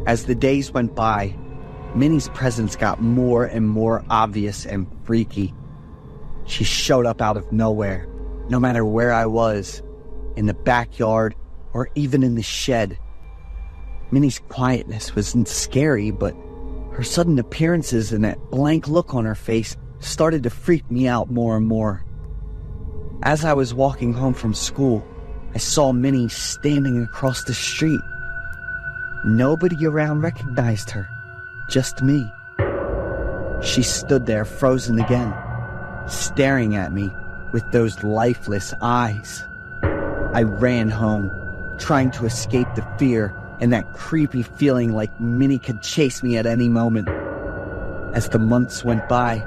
As the days went by, Minnie's presence got more and more obvious and freaky. She showed up out of nowhere, no matter where I was, in the backyard or even in the shed. Minnie's quietness wasn't scary, but her sudden appearances and that blank look on her face started to freak me out more and more. As I was walking home from school, I saw Minnie standing across the street. Nobody around recognized her, just me. She stood there frozen again, staring at me with those lifeless eyes. I ran home, trying to escape the fear and that creepy feeling like Minnie could chase me at any moment. As the months went by,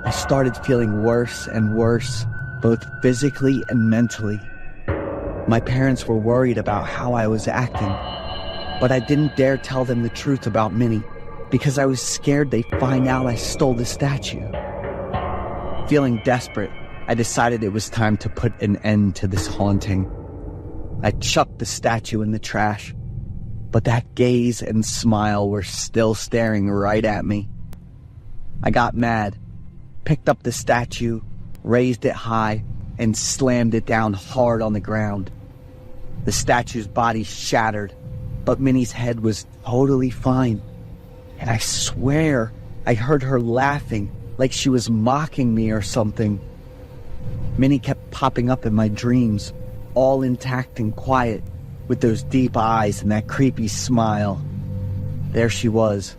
I started feeling worse and worse, both physically and mentally. My parents were worried about how I was acting, but I didn't dare tell them the truth about Minnie because I was scared they'd find out I stole the statue. Feeling desperate, I decided it was time to put an end to this haunting. I chucked the statue in the trash, but that gaze and smile were still staring right at me. I got mad, picked up the statue, raised it high, and slammed it down hard on the ground. The statue's body shattered, but Minnie's head was totally fine. And I swear I heard her laughing like she was mocking me or something. Minnie kept popping up in my dreams, all intact and quiet, with those deep eyes and that creepy smile. There she was,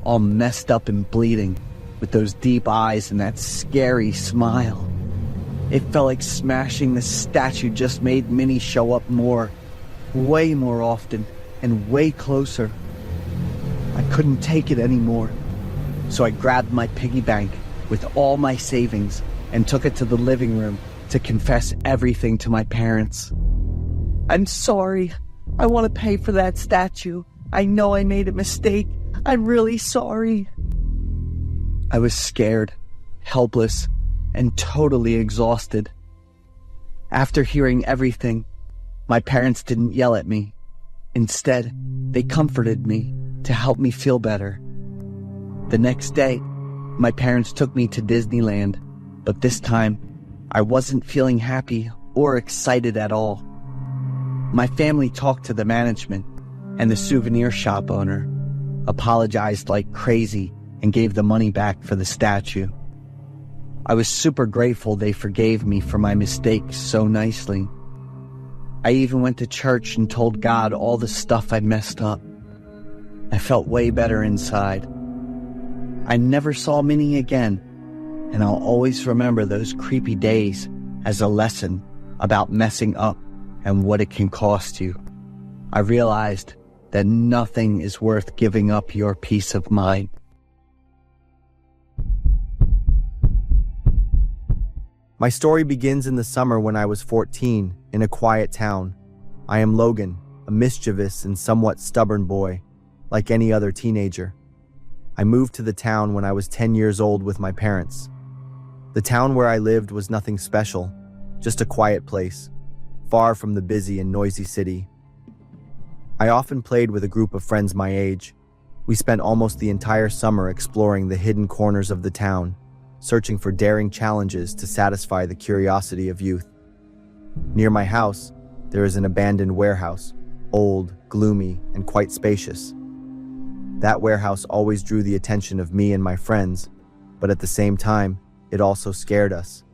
all messed up and bleeding, with those deep eyes and that scary smile. It felt like smashing the statue just made Minnie show up more, way more often, and way closer. I couldn't take it anymore, so I grabbed my piggy bank with all my savings and took it to the living room to confess everything to my parents. "I'm sorry. I want to pay for that statue. I know I made a mistake. I'm really sorry." I was scared, helpless, and totally exhausted. After hearing everything, my parents didn't yell at me. Instead, they comforted me to help me feel better. The next day, my parents took me to Disneyland, but this time, I wasn't feeling happy or excited at all. My family talked to the management, and the souvenir shop owner apologized like crazy and gave the money back for the statue. I was super grateful they forgave me for my mistake so nicely. I even went to church and told God all the stuff I messed up. I felt way better inside. I never saw Minnie again, and I'll always remember those creepy days as a lesson about messing up and what it can cost you. I realized that nothing is worth giving up your peace of mind. My story begins in the summer when I was 14, in a quiet town. I am Logan, a mischievous and somewhat stubborn boy, like any other teenager. I moved to the town when I was 10 years old with my parents. The town where I lived was nothing special, just a quiet place, far from the busy and noisy city. I often played with a group of friends my age. We spent almost the entire summer exploring the hidden corners of the town, searching for daring challenges to satisfy the curiosity of youth. Near my house, there is an abandoned warehouse, old, gloomy, and quite spacious. That warehouse always drew the attention of me and my friends, but at the same time, it also scared us.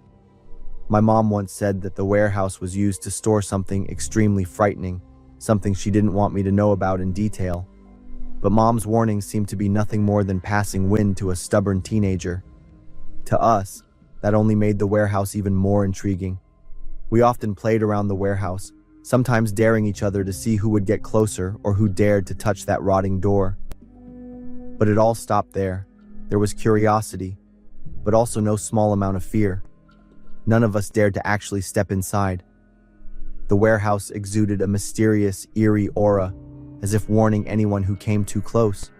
My mom once said that the warehouse was used to store something extremely frightening, something she didn't want me to know about in detail. But Mom's warnings seemed to be nothing more than passing wind to a stubborn teenager. To us, that only made the warehouse even more intriguing. We often played around the warehouse, sometimes daring each other to see who would get closer or who dared to touch that rotting door. But it all stopped there. There was curiosity, but also no small amount of fear. None of us dared to actually step inside. The warehouse exuded a mysterious, eerie aura, as if warning anyone who came too close.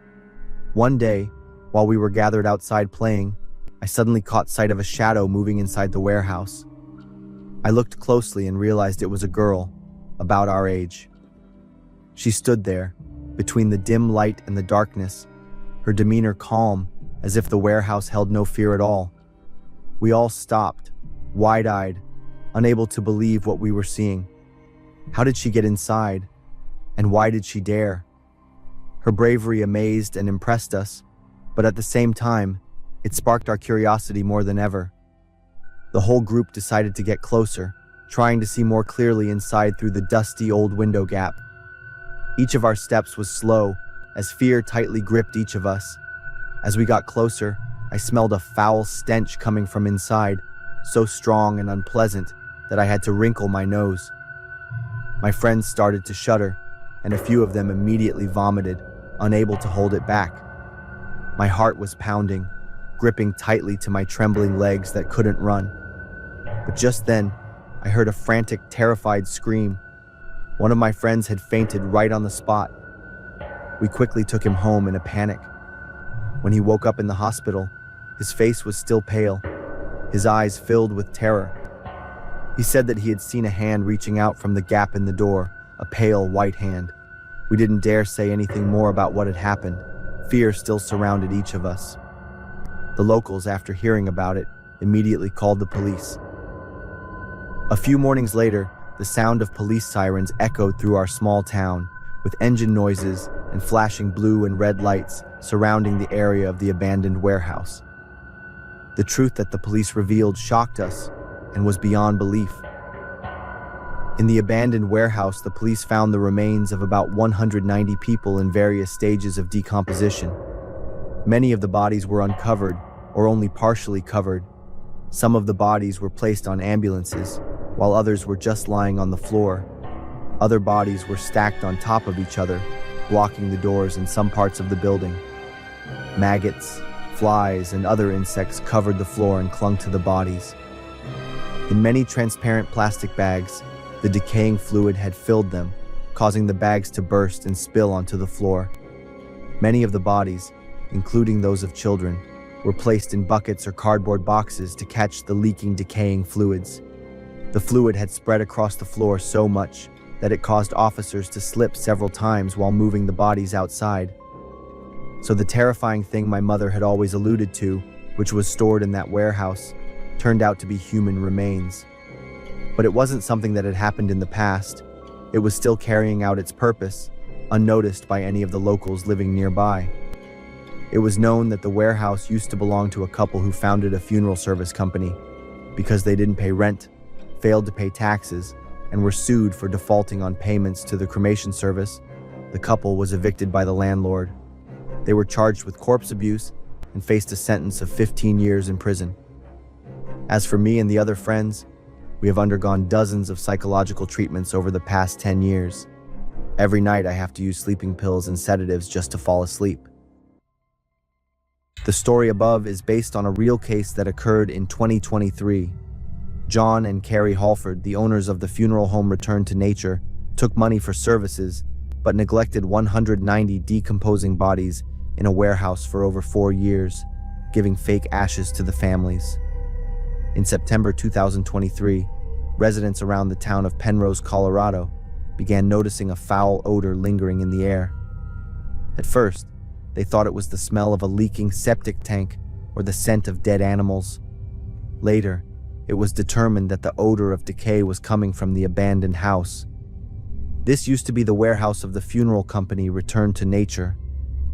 One day, while we were gathered outside playing, I suddenly caught sight of a shadow moving inside the warehouse. I looked closely and realized it was a girl, about our age. She stood there, between the dim light and the darkness, her demeanor calm, as if the warehouse held no fear at all. We all stopped, wide-eyed, unable to believe what we were seeing. How did she get inside? And why did she dare? Her bravery amazed and impressed us, but at the same time, it sparked our curiosity more than ever. The whole group decided to get closer, trying to see more clearly inside through the dusty old window gap. Each of our steps was slow, as fear tightly gripped each of us. As we got closer, I smelled a foul stench coming from inside, so strong and unpleasant that I had to wrinkle my nose. My friends started to shudder, and a few of them immediately vomited, unable to hold it back. My heart was pounding, gripping tightly to my trembling legs that couldn't run. But just then, I heard a frantic, terrified scream. One of my friends had fainted right on the spot. We quickly took him home in a panic. When he woke up in the hospital, his face was still pale, his eyes filled with terror. He said that he had seen a hand reaching out from the gap in the door, a pale white hand. We didn't dare say anything more about what had happened. Fear still surrounded each of us. The locals, after hearing about it, immediately called the police. A few mornings later, the sound of police sirens echoed through our small town, with engine noises and flashing blue and red lights surrounding the area of the abandoned warehouse. The truth that the police revealed shocked us and was beyond belief. In the abandoned warehouse, the police found the remains of about 190 people in various stages of decomposition. Many of the bodies were uncovered or only partially covered. Some of the bodies were placed on ambulances, while others were just lying on the floor. Other bodies were stacked on top of each other, blocking the doors in some parts of the building. Maggots, flies, and other insects covered the floor and clung to the bodies. In many transparent plastic bags, the decaying fluid had filled them, causing the bags to burst and spill onto the floor. Many of the bodies, including those of children, were placed in buckets or cardboard boxes to catch the leaking, decaying fluids. The fluid had spread across the floor so much that it caused officers to slip several times while moving the bodies outside. So the terrifying thing my mother had always alluded to, which was stored in that warehouse, turned out to be human remains. But it wasn't something that had happened in the past. It was still carrying out its purpose, unnoticed by any of the locals living nearby. It was known that the warehouse used to belong to a couple who founded a funeral service company because they didn't pay rent, failed to pay taxes, and were sued for defaulting on payments to the cremation service. The couple was evicted by the landlord. They were charged with corpse abuse and faced a sentence of 15 years in prison. As for me and the other friends, we have undergone dozens of psychological treatments over the past 10 years. Every night I have to use sleeping pills and sedatives just to fall asleep. The story above is based on a real case that occurred in 2023. John and Carrie Halford, the owners of the funeral home Return to Nature, took money for services but neglected 190 decomposing bodies in a warehouse for over 4 years, giving fake ashes to the families. In September 2023, residents around the town of Penrose, Colorado, began noticing a foul odor lingering in the air. At first, they thought it was the smell of a leaking septic tank or the scent of dead animals. Later, it was determined that the odor of decay was coming from the abandoned house. This used to be the warehouse of the funeral company Return to Nature,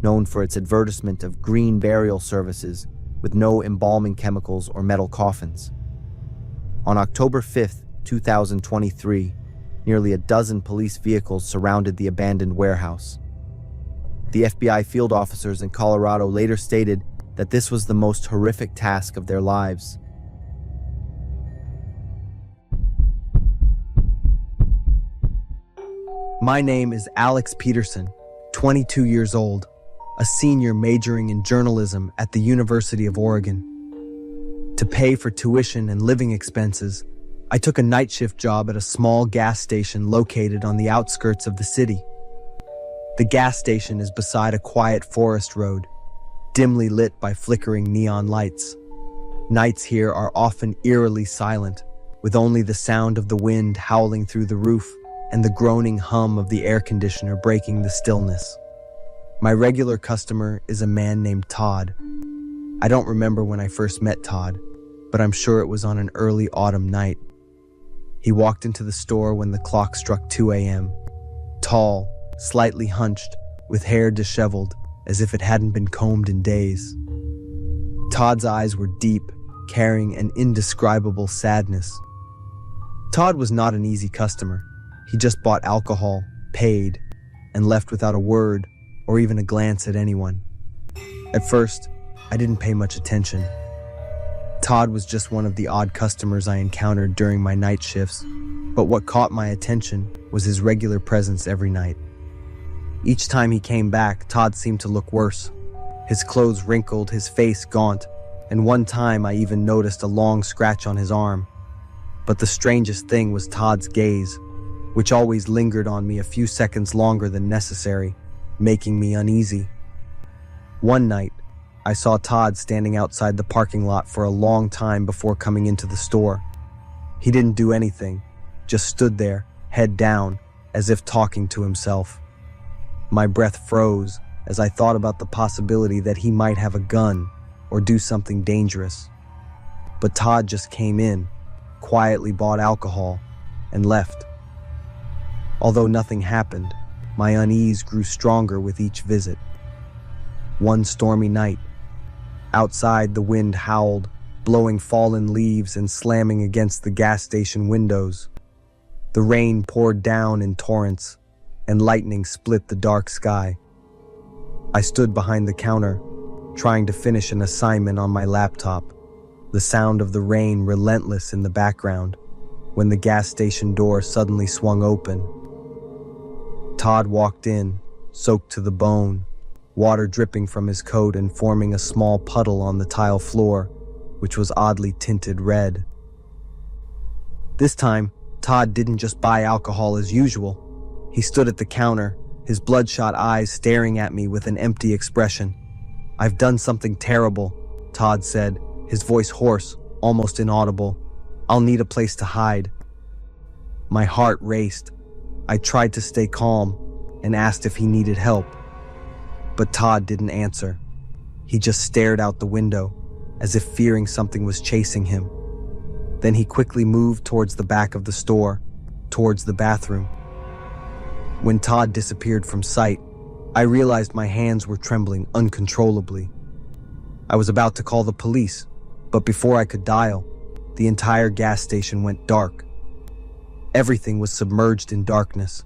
known for its advertisement of green burial services with no embalming chemicals or metal coffins. On October 5, 2023, nearly a dozen police vehicles surrounded the abandoned warehouse. The FBI field officers in Colorado later stated that this was the most horrific task of their lives. My name is Alex Peterson, 22 years old, a senior majoring in journalism at the University of Oregon. To pay for tuition and living expenses, I took a night shift job at a small gas station located on the outskirts of the city. The gas station is beside a quiet forest road, dimly lit by flickering neon lights. Nights here are often eerily silent, with only the sound of the wind howling through the roof and the groaning hum of the air conditioner breaking the stillness. My regular customer is a man named Todd. I don't remember when I first met Todd, but I'm sure it was on an early autumn night. He walked into the store when the clock struck 2 a.m., tall, slightly hunched, with hair disheveled, as if it hadn't been combed in days. Todd's eyes were deep, carrying an indescribable sadness. Todd was not an easy customer. He just bought alcohol, paid, and left without a word or even a glance at anyone. At first, I didn't pay much attention. Todd was just one of the odd customers I encountered during my night shifts, but what caught my attention was his regular presence every night. Each time he came back, Todd seemed to look worse. His clothes wrinkled, his face gaunt, and one time I even noticed a long scratch on his arm. But the strangest thing was Todd's gaze, which always lingered on me a few seconds longer than necessary, making me uneasy. One night, I saw Todd standing outside the parking lot for a long time before coming into the store. He didn't do anything, just stood there, head down, as if talking to himself. My breath froze as I thought about the possibility that he might have a gun or do something dangerous. But Todd just came in, quietly bought alcohol, and left. Although nothing happened, my unease grew stronger with each visit. One stormy night, outside the wind howled, blowing fallen leaves and slamming against the gas station windows. The rain poured down in torrents, and lightning split the dark sky. I stood behind the counter, trying to finish an assignment on my laptop, the sound of the rain relentless in the background, when the gas station door suddenly swung open. Todd walked in, soaked to the bone, water dripping from his coat and forming a small puddle on the tile floor, which was oddly tinted red. This time, Todd didn't just buy alcohol as usual. He stood at the counter, his bloodshot eyes staring at me with an empty expression. "I've done something terrible," Todd said, his voice hoarse, almost inaudible. "I'll need a place to hide." My heart raced. I tried to stay calm and asked if he needed help. But Todd didn't answer. He just stared out the window, as if fearing something was chasing him. Then he quickly moved towards the back of the store, towards the bathroom. When Todd disappeared from sight, I realized my hands were trembling uncontrollably. I was about to call the police, but before I could dial, the entire gas station went dark. Everything was submerged in darkness.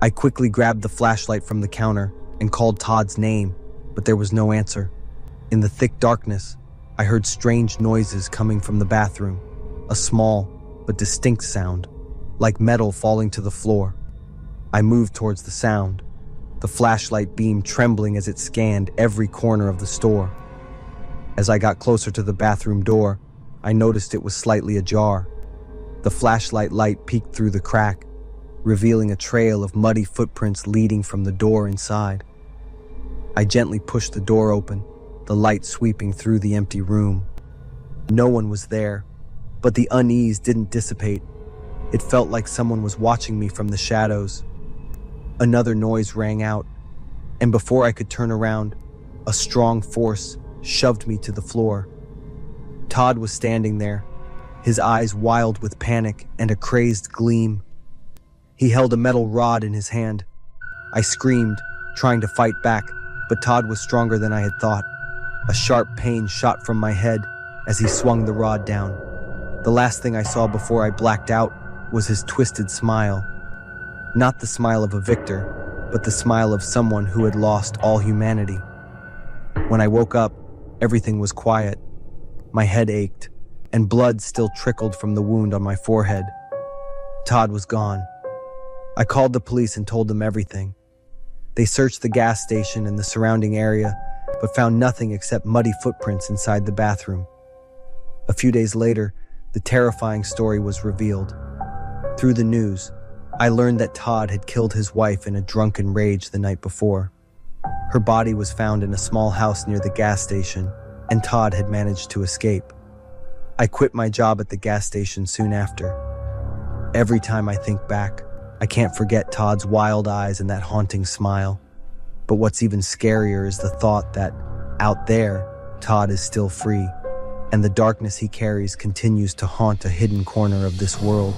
I quickly grabbed the flashlight from the counter and called Todd's name, but there was no answer. In the thick darkness, I heard strange noises coming from the bathroom, a small but distinct sound, like metal falling to the floor. I moved towards the sound, the flashlight beam trembling as it scanned every corner of the store. As I got closer to the bathroom door, I noticed it was slightly ajar. The flashlight light peeked through the crack, revealing a trail of muddy footprints leading from the door inside. I gently pushed the door open, the light sweeping through the empty room. No one was there, but the unease didn't dissipate. It felt like someone was watching me from the shadows. Another noise rang out, and before I could turn around, a strong force shoved me to the floor. Todd was standing there, his eyes wild with panic and a crazed gleam. He held a metal rod in his hand. I screamed, trying to fight back, but Todd was stronger than I had thought. A sharp pain shot from my head as he swung the rod down. The last thing I saw before I blacked out was his twisted smile. Not the smile of a victor, but the smile of someone who had lost all humanity. When I woke up, everything was quiet. My head ached, and blood still trickled from the wound on my forehead. Todd was gone. I called the police and told them everything. They searched the gas station and the surrounding area, but found nothing except muddy footprints inside the bathroom. A few days later, the terrifying story was revealed. Through the news, I learned that Todd had killed his wife in a drunken rage the night before. Her body was found in a small house near the gas station, and Todd had managed to escape. I quit my job at the gas station soon after. Every time I think back, I can't forget Todd's wild eyes and that haunting smile. But what's even scarier is the thought that, out there, Todd is still free, and the darkness he carries continues to haunt a hidden corner of this world.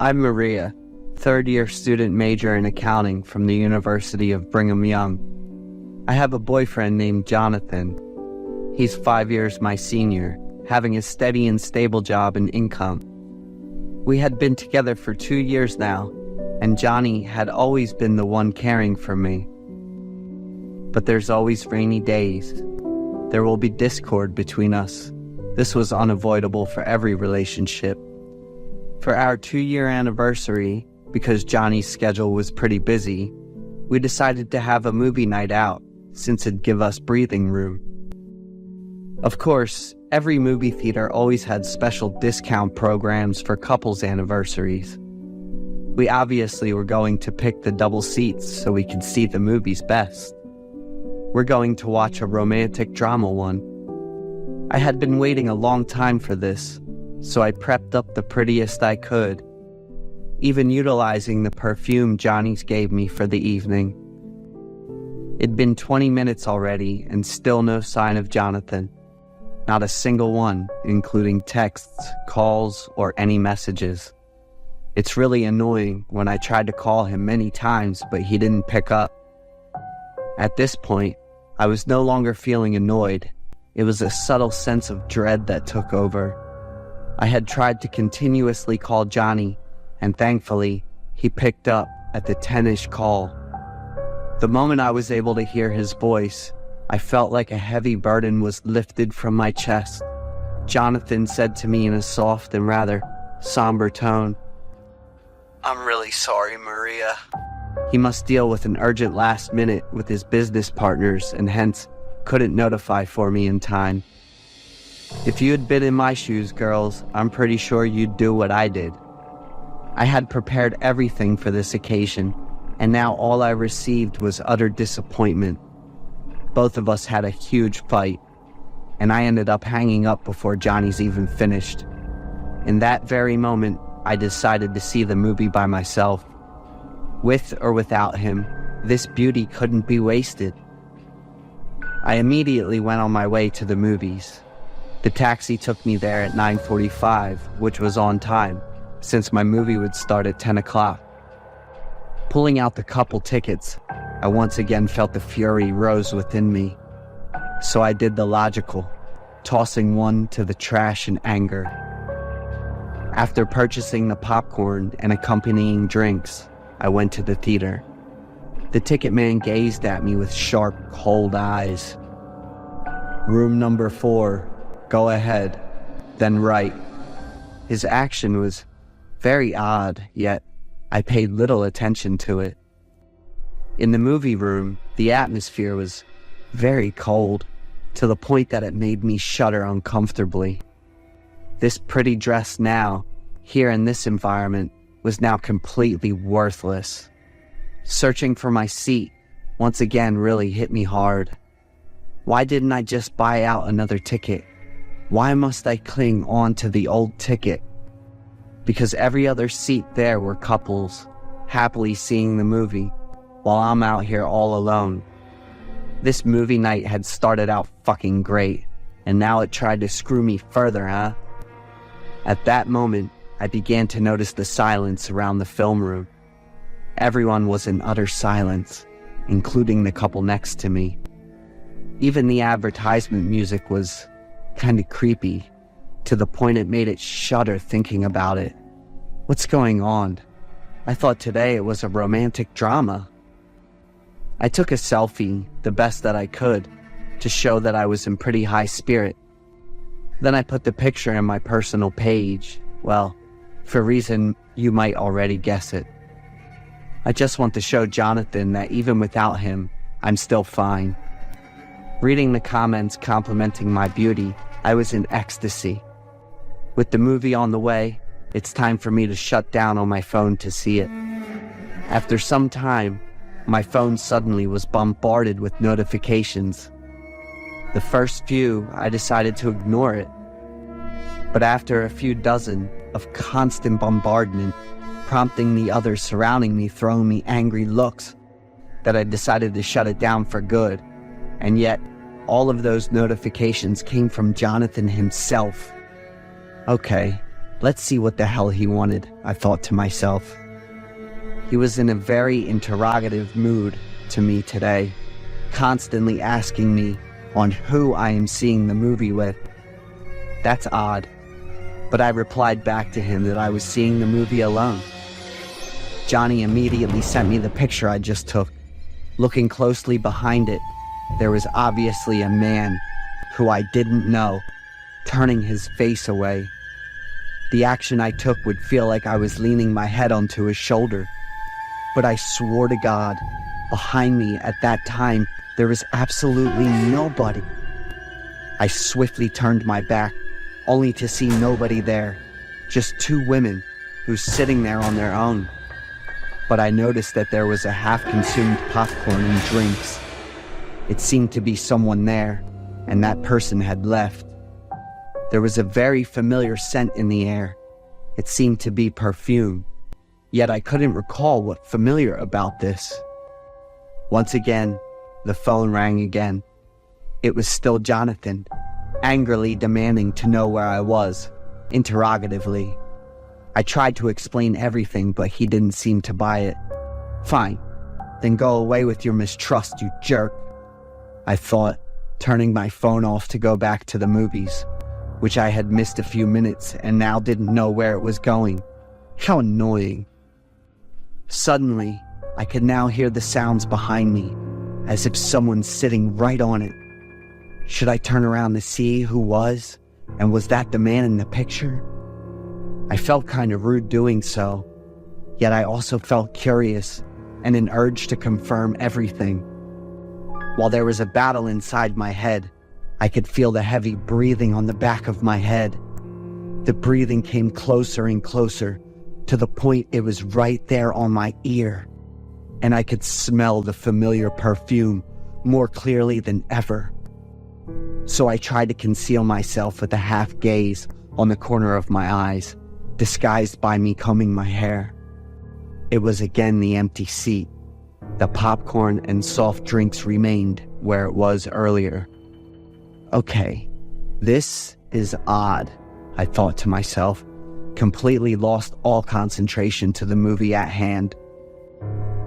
I'm Maria, third-year student major in accounting from the University of Brigham Young. I have a boyfriend named Jonathan. He's 5 years my senior, having a steady and stable job and income. We had been together for 2 years now, and Johnny had always been the one caring for me. But there's always rainy days. There will be discord between us. This was unavoidable for every relationship. For our 2-year anniversary, because Johnny's schedule was pretty busy, we decided to have a movie night out, since it'd give us breathing room. Of course, every movie theater always had special discount programs for couples' anniversaries. We obviously were going to pick the double seats so we could see the movies best. We're going to watch a romantic drama one. I had been waiting a long time for this, so I prepped up the prettiest I could, even utilizing the perfume Johnny's gave me for the evening. It'd been 20 minutes already and still no sign of Jonathan. Not a single one, including texts, calls, or any messages. It's really annoying when I tried to call him many times, but he didn't pick up. At this point, I was no longer feeling annoyed. It was a subtle sense of dread that took over. I had tried to continuously call Johnny, and thankfully, he picked up at the 10-ish call. The moment I was able to hear his voice, I felt like a heavy burden was lifted from my chest. Jonathan said to me in a soft and rather somber tone, "I'm really sorry, Maria." He must deal with an urgent last minute with his business partners and hence couldn't notify for me in time. If you had been in my shoes, girls, I'm pretty sure you'd do what I did. I had prepared everything for this occasion, and now all I received was utter disappointment. Both of us had a huge fight, and I ended up hanging up before Johnny's even finished. In that very moment, I decided to see the movie by myself. With or without him, this beauty couldn't be wasted. I immediately went on my way to the movies. The taxi took me there at 9:45, which was on time, since my movie would start at 10 o'clock. Pulling out the couple tickets, I once again felt the fury rose within me. So I did the logical, tossing one to the trash in anger. After purchasing the popcorn and accompanying drinks, I went to the theater. The ticket man gazed at me with sharp, cold eyes. "Room number 4, go ahead, then right." His action was very odd, yet I paid little attention to it. In the movie room, the atmosphere was very cold, to the point that it made me shudder uncomfortably. This pretty dress now, here in this environment, was now completely worthless. Searching for my seat once again really hit me hard. Why didn't I just buy out another ticket? Why must I cling on to the old ticket? Because every other seat there were couples, happily seeing the movie, while I'm out here all alone. This movie night had started out fucking great, and now it tried to screw me further, huh? At that moment, I began to notice the silence around the film room. Everyone was in utter silence, including the couple next to me. Even the advertisement music was kinda creepy, to the point it made it shudder thinking about it. What's going on? I thought today it was a romantic drama. I took a selfie, the best that I could, to show that I was in pretty high spirit. Then I put the picture in my personal page. Well, for a reason you might already guess it. I just want to show Jonathan that even without him, I'm still fine. Reading the comments complimenting my beauty, I was in ecstasy. With the movie on the way, it's time for me to shut down on my phone to see it. After some time, my phone suddenly was bombarded with notifications. The first few, I decided to ignore it. But after a few dozen of constant bombardment, prompting the others surrounding me throwing me angry looks, that I decided to shut it down for good. And yet, all of those notifications came from Jonathan himself. Okay, let's see what the hell he wanted, I thought to myself. He was in a very interrogative mood to me today, constantly asking me on who I am seeing the movie with. That's odd, but I replied back to him that I was seeing the movie alone. Johnny immediately sent me the picture I just took. Looking closely behind it, there was obviously a man who I didn't know, turning his face away. The action I took would feel like I was leaning my head onto his shoulder. But I swore to God, behind me at that time, there was absolutely nobody. I swiftly turned my back, only to see nobody there, just two women who's sitting there on their own. But I noticed that there was a half-consumed popcorn and drinks. It seemed to be someone there, and that person had left. There was a very familiar scent in the air. It seemed to be perfume, yet I couldn't recall what familiar about this. Once again, the phone rang again. It was still Jonathan, angrily demanding to know where I was, interrogatively. I tried to explain everything, but he didn't seem to buy it. Fine, then go away with your mistrust, you jerk, I thought, turning my phone off to go back to the movies, which I had missed a few minutes and now didn't know where it was going. How annoying. Suddenly, I could now hear the sounds behind me, as if someone's sitting right on it. Should I turn around to see who was? And was that the man in the picture? I felt kind of rude doing so, yet I also felt curious and an urge to confirm everything. While there was a battle inside my head, I could feel the heavy breathing on the back of my head. The breathing came closer and closer, to the point it was right there on my ear, and I could smell the familiar perfume more clearly than ever. So I tried to conceal myself with a half gaze on the corner of my eyes, disguised by me combing my hair. It was again the empty seat. The popcorn and soft drinks remained where it was earlier. Okay, this is odd, I thought to myself, completely lost all concentration to the movie at hand.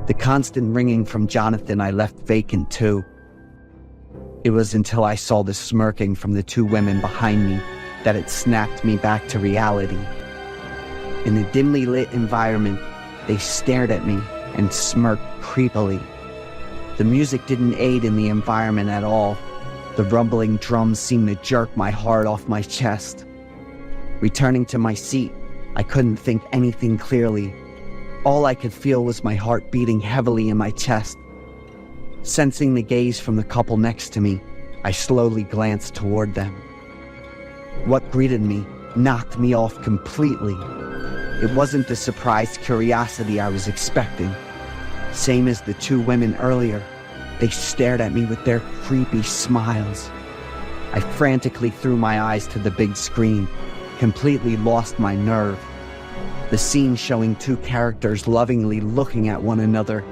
The constant ringing from Jonathan I left vacant too. It was until I saw the smirking from the two women behind me that it snapped me back to reality. In a dimly lit environment, they stared at me and smirked creepily. The music didn't aid in the environment at all. The rumbling drums seemed to jerk my heart off my chest. Returning to my seat, I couldn't think anything clearly. All I could feel was my heart beating heavily in my chest. Sensing the gaze from the couple next to me, I slowly glanced toward them. What greeted me knocked me off completely. It wasn't the surprised curiosity I was expecting. Same as the two women earlier, they stared at me with their creepy smiles. I frantically threw my eyes to the big screen, completely lost my nerve. The scene showing two characters lovingly looking at one another,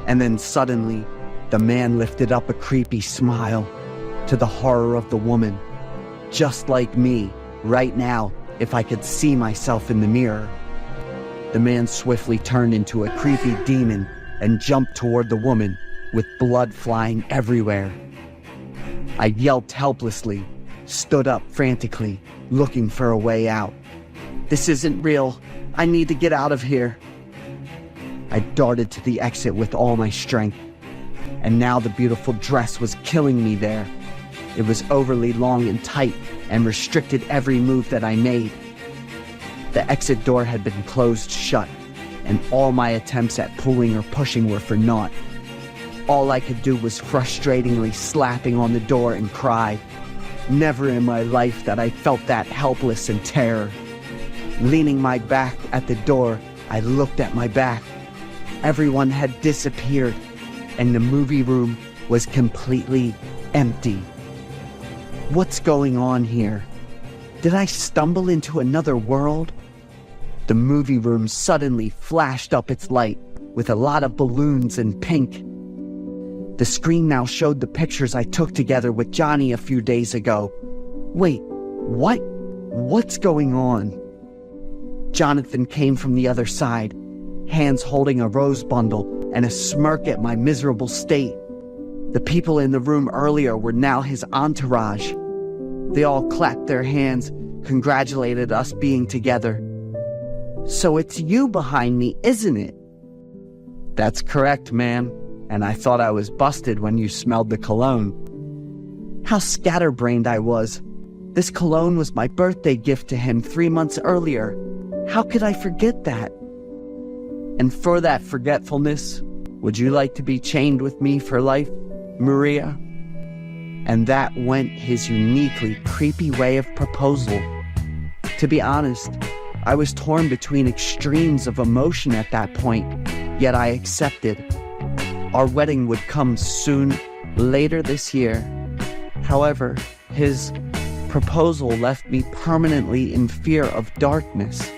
and then suddenly, the man lifted up a creepy smile, to the horror of the woman. Just like me, right now, if I could see myself in the mirror. The man swiftly turned into a creepy demon and jumped toward the woman, with blood flying everywhere. I yelped helplessly, stood up frantically, looking for a way out. This isn't real. I need to get out of here. I darted to the exit with all my strength. And now the beautiful dress was killing me there. It was overly long and tight and restricted every move that I made. The exit door had been closed shut, and all my attempts at pulling or pushing were for naught. All I could do was frustratingly slapping on the door and cry. Never in my life that I felt that helpless and terror. Leaning my back at the door, I looked at my back. Everyone had disappeared, and the movie room was completely empty. What's going on here? Did I stumble into another world? The movie room suddenly flashed up its light with a lot of balloons and pink. The screen now showed the pictures I took together with Johnny a few days ago. Wait, what? What's going on? Jonathan came from the other side, hands holding a rose bundle and a smirk at my miserable state. The people in the room earlier were now his entourage. They all clapped their hands, congratulated us being together. So it's you behind me, isn't it? That's correct, man. And I thought I was busted when you smelled the cologne. How scatterbrained I was. This cologne was my birthday gift to him 3 months earlier. How could I forget that? And for that forgetfulness, would you like to be chained with me for life, Maria? And that went his uniquely creepy way of proposal. To be honest, I was torn between extremes of emotion at that point, yet I accepted. Our wedding would come soon, later this year. However, his proposal left me permanently in fear of darkness.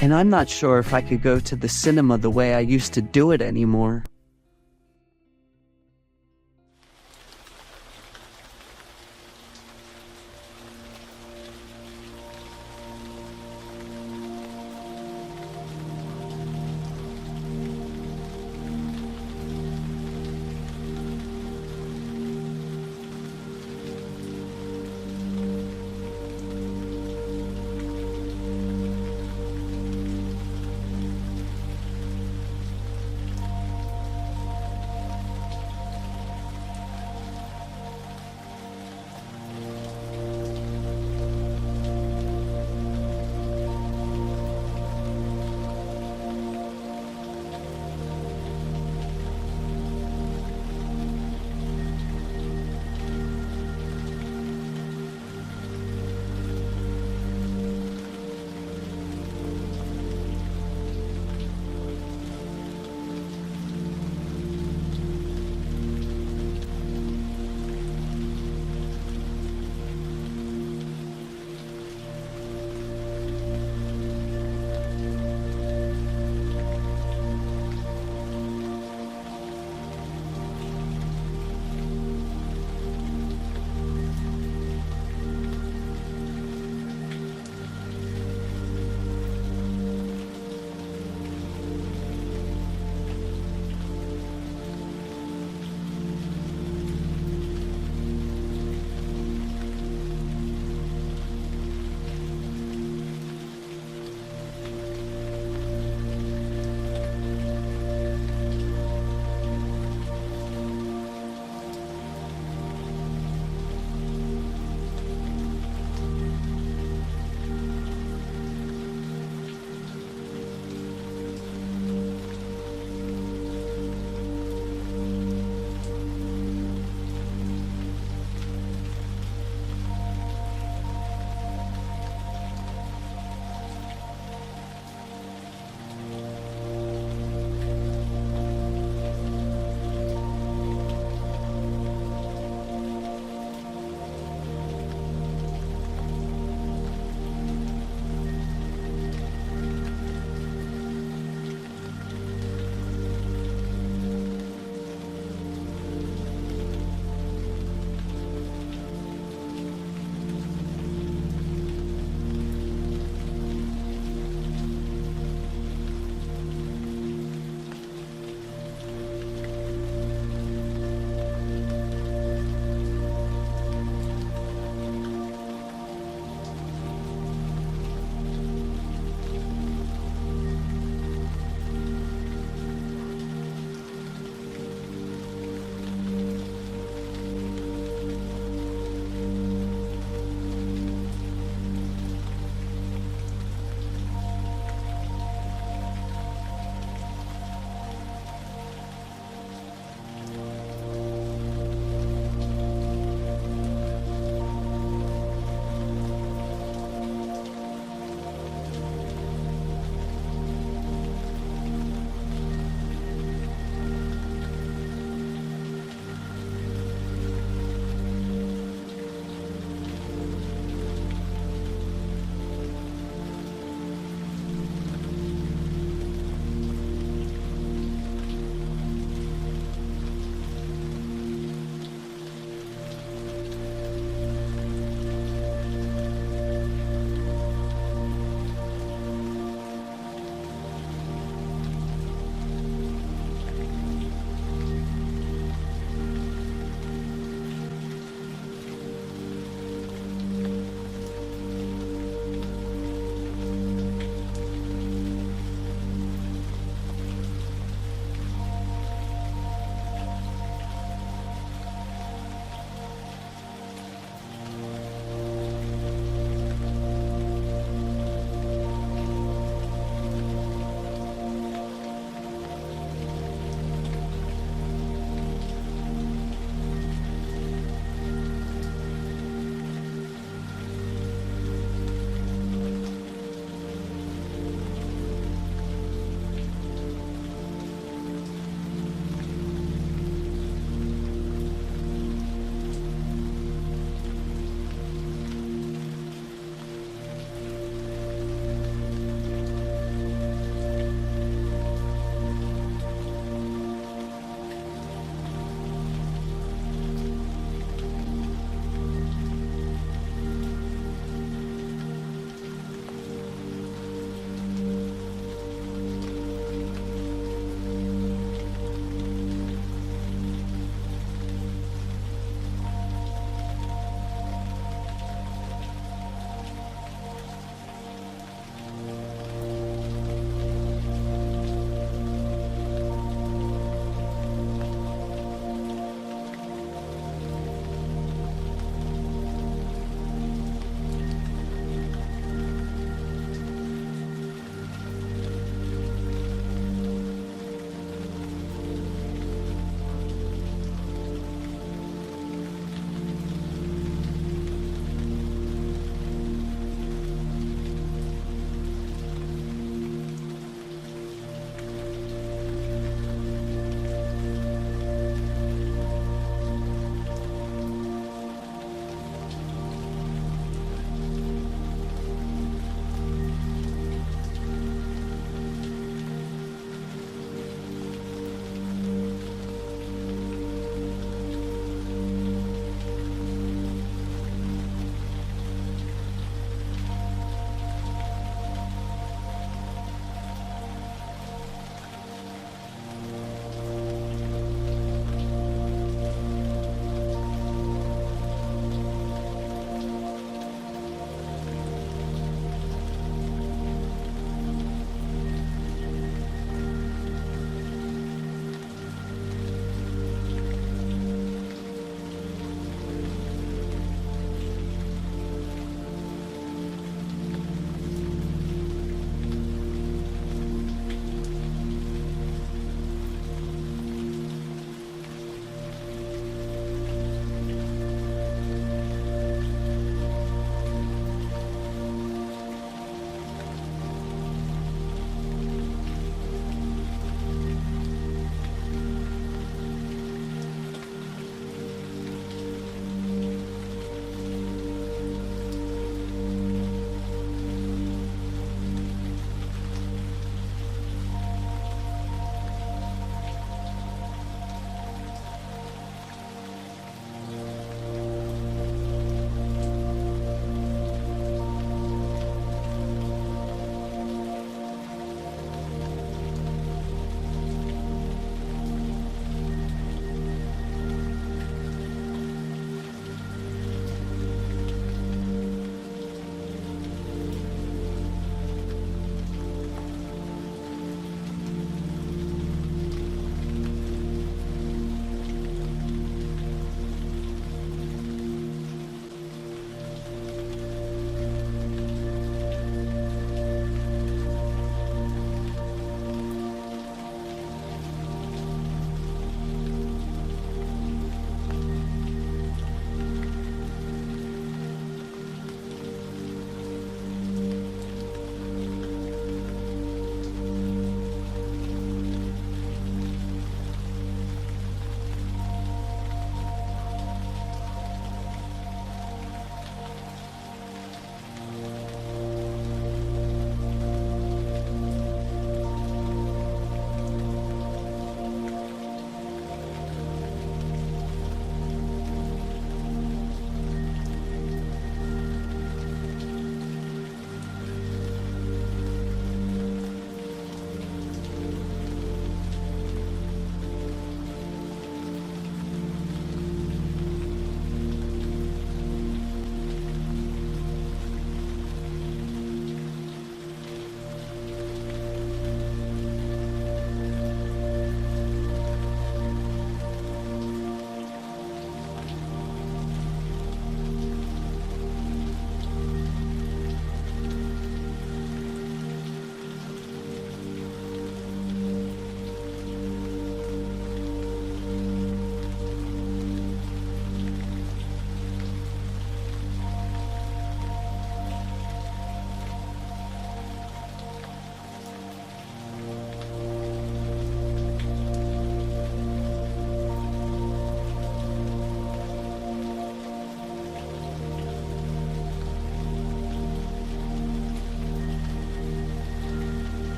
And I'm not sure if I could go to the cinema the way I used to do it anymore.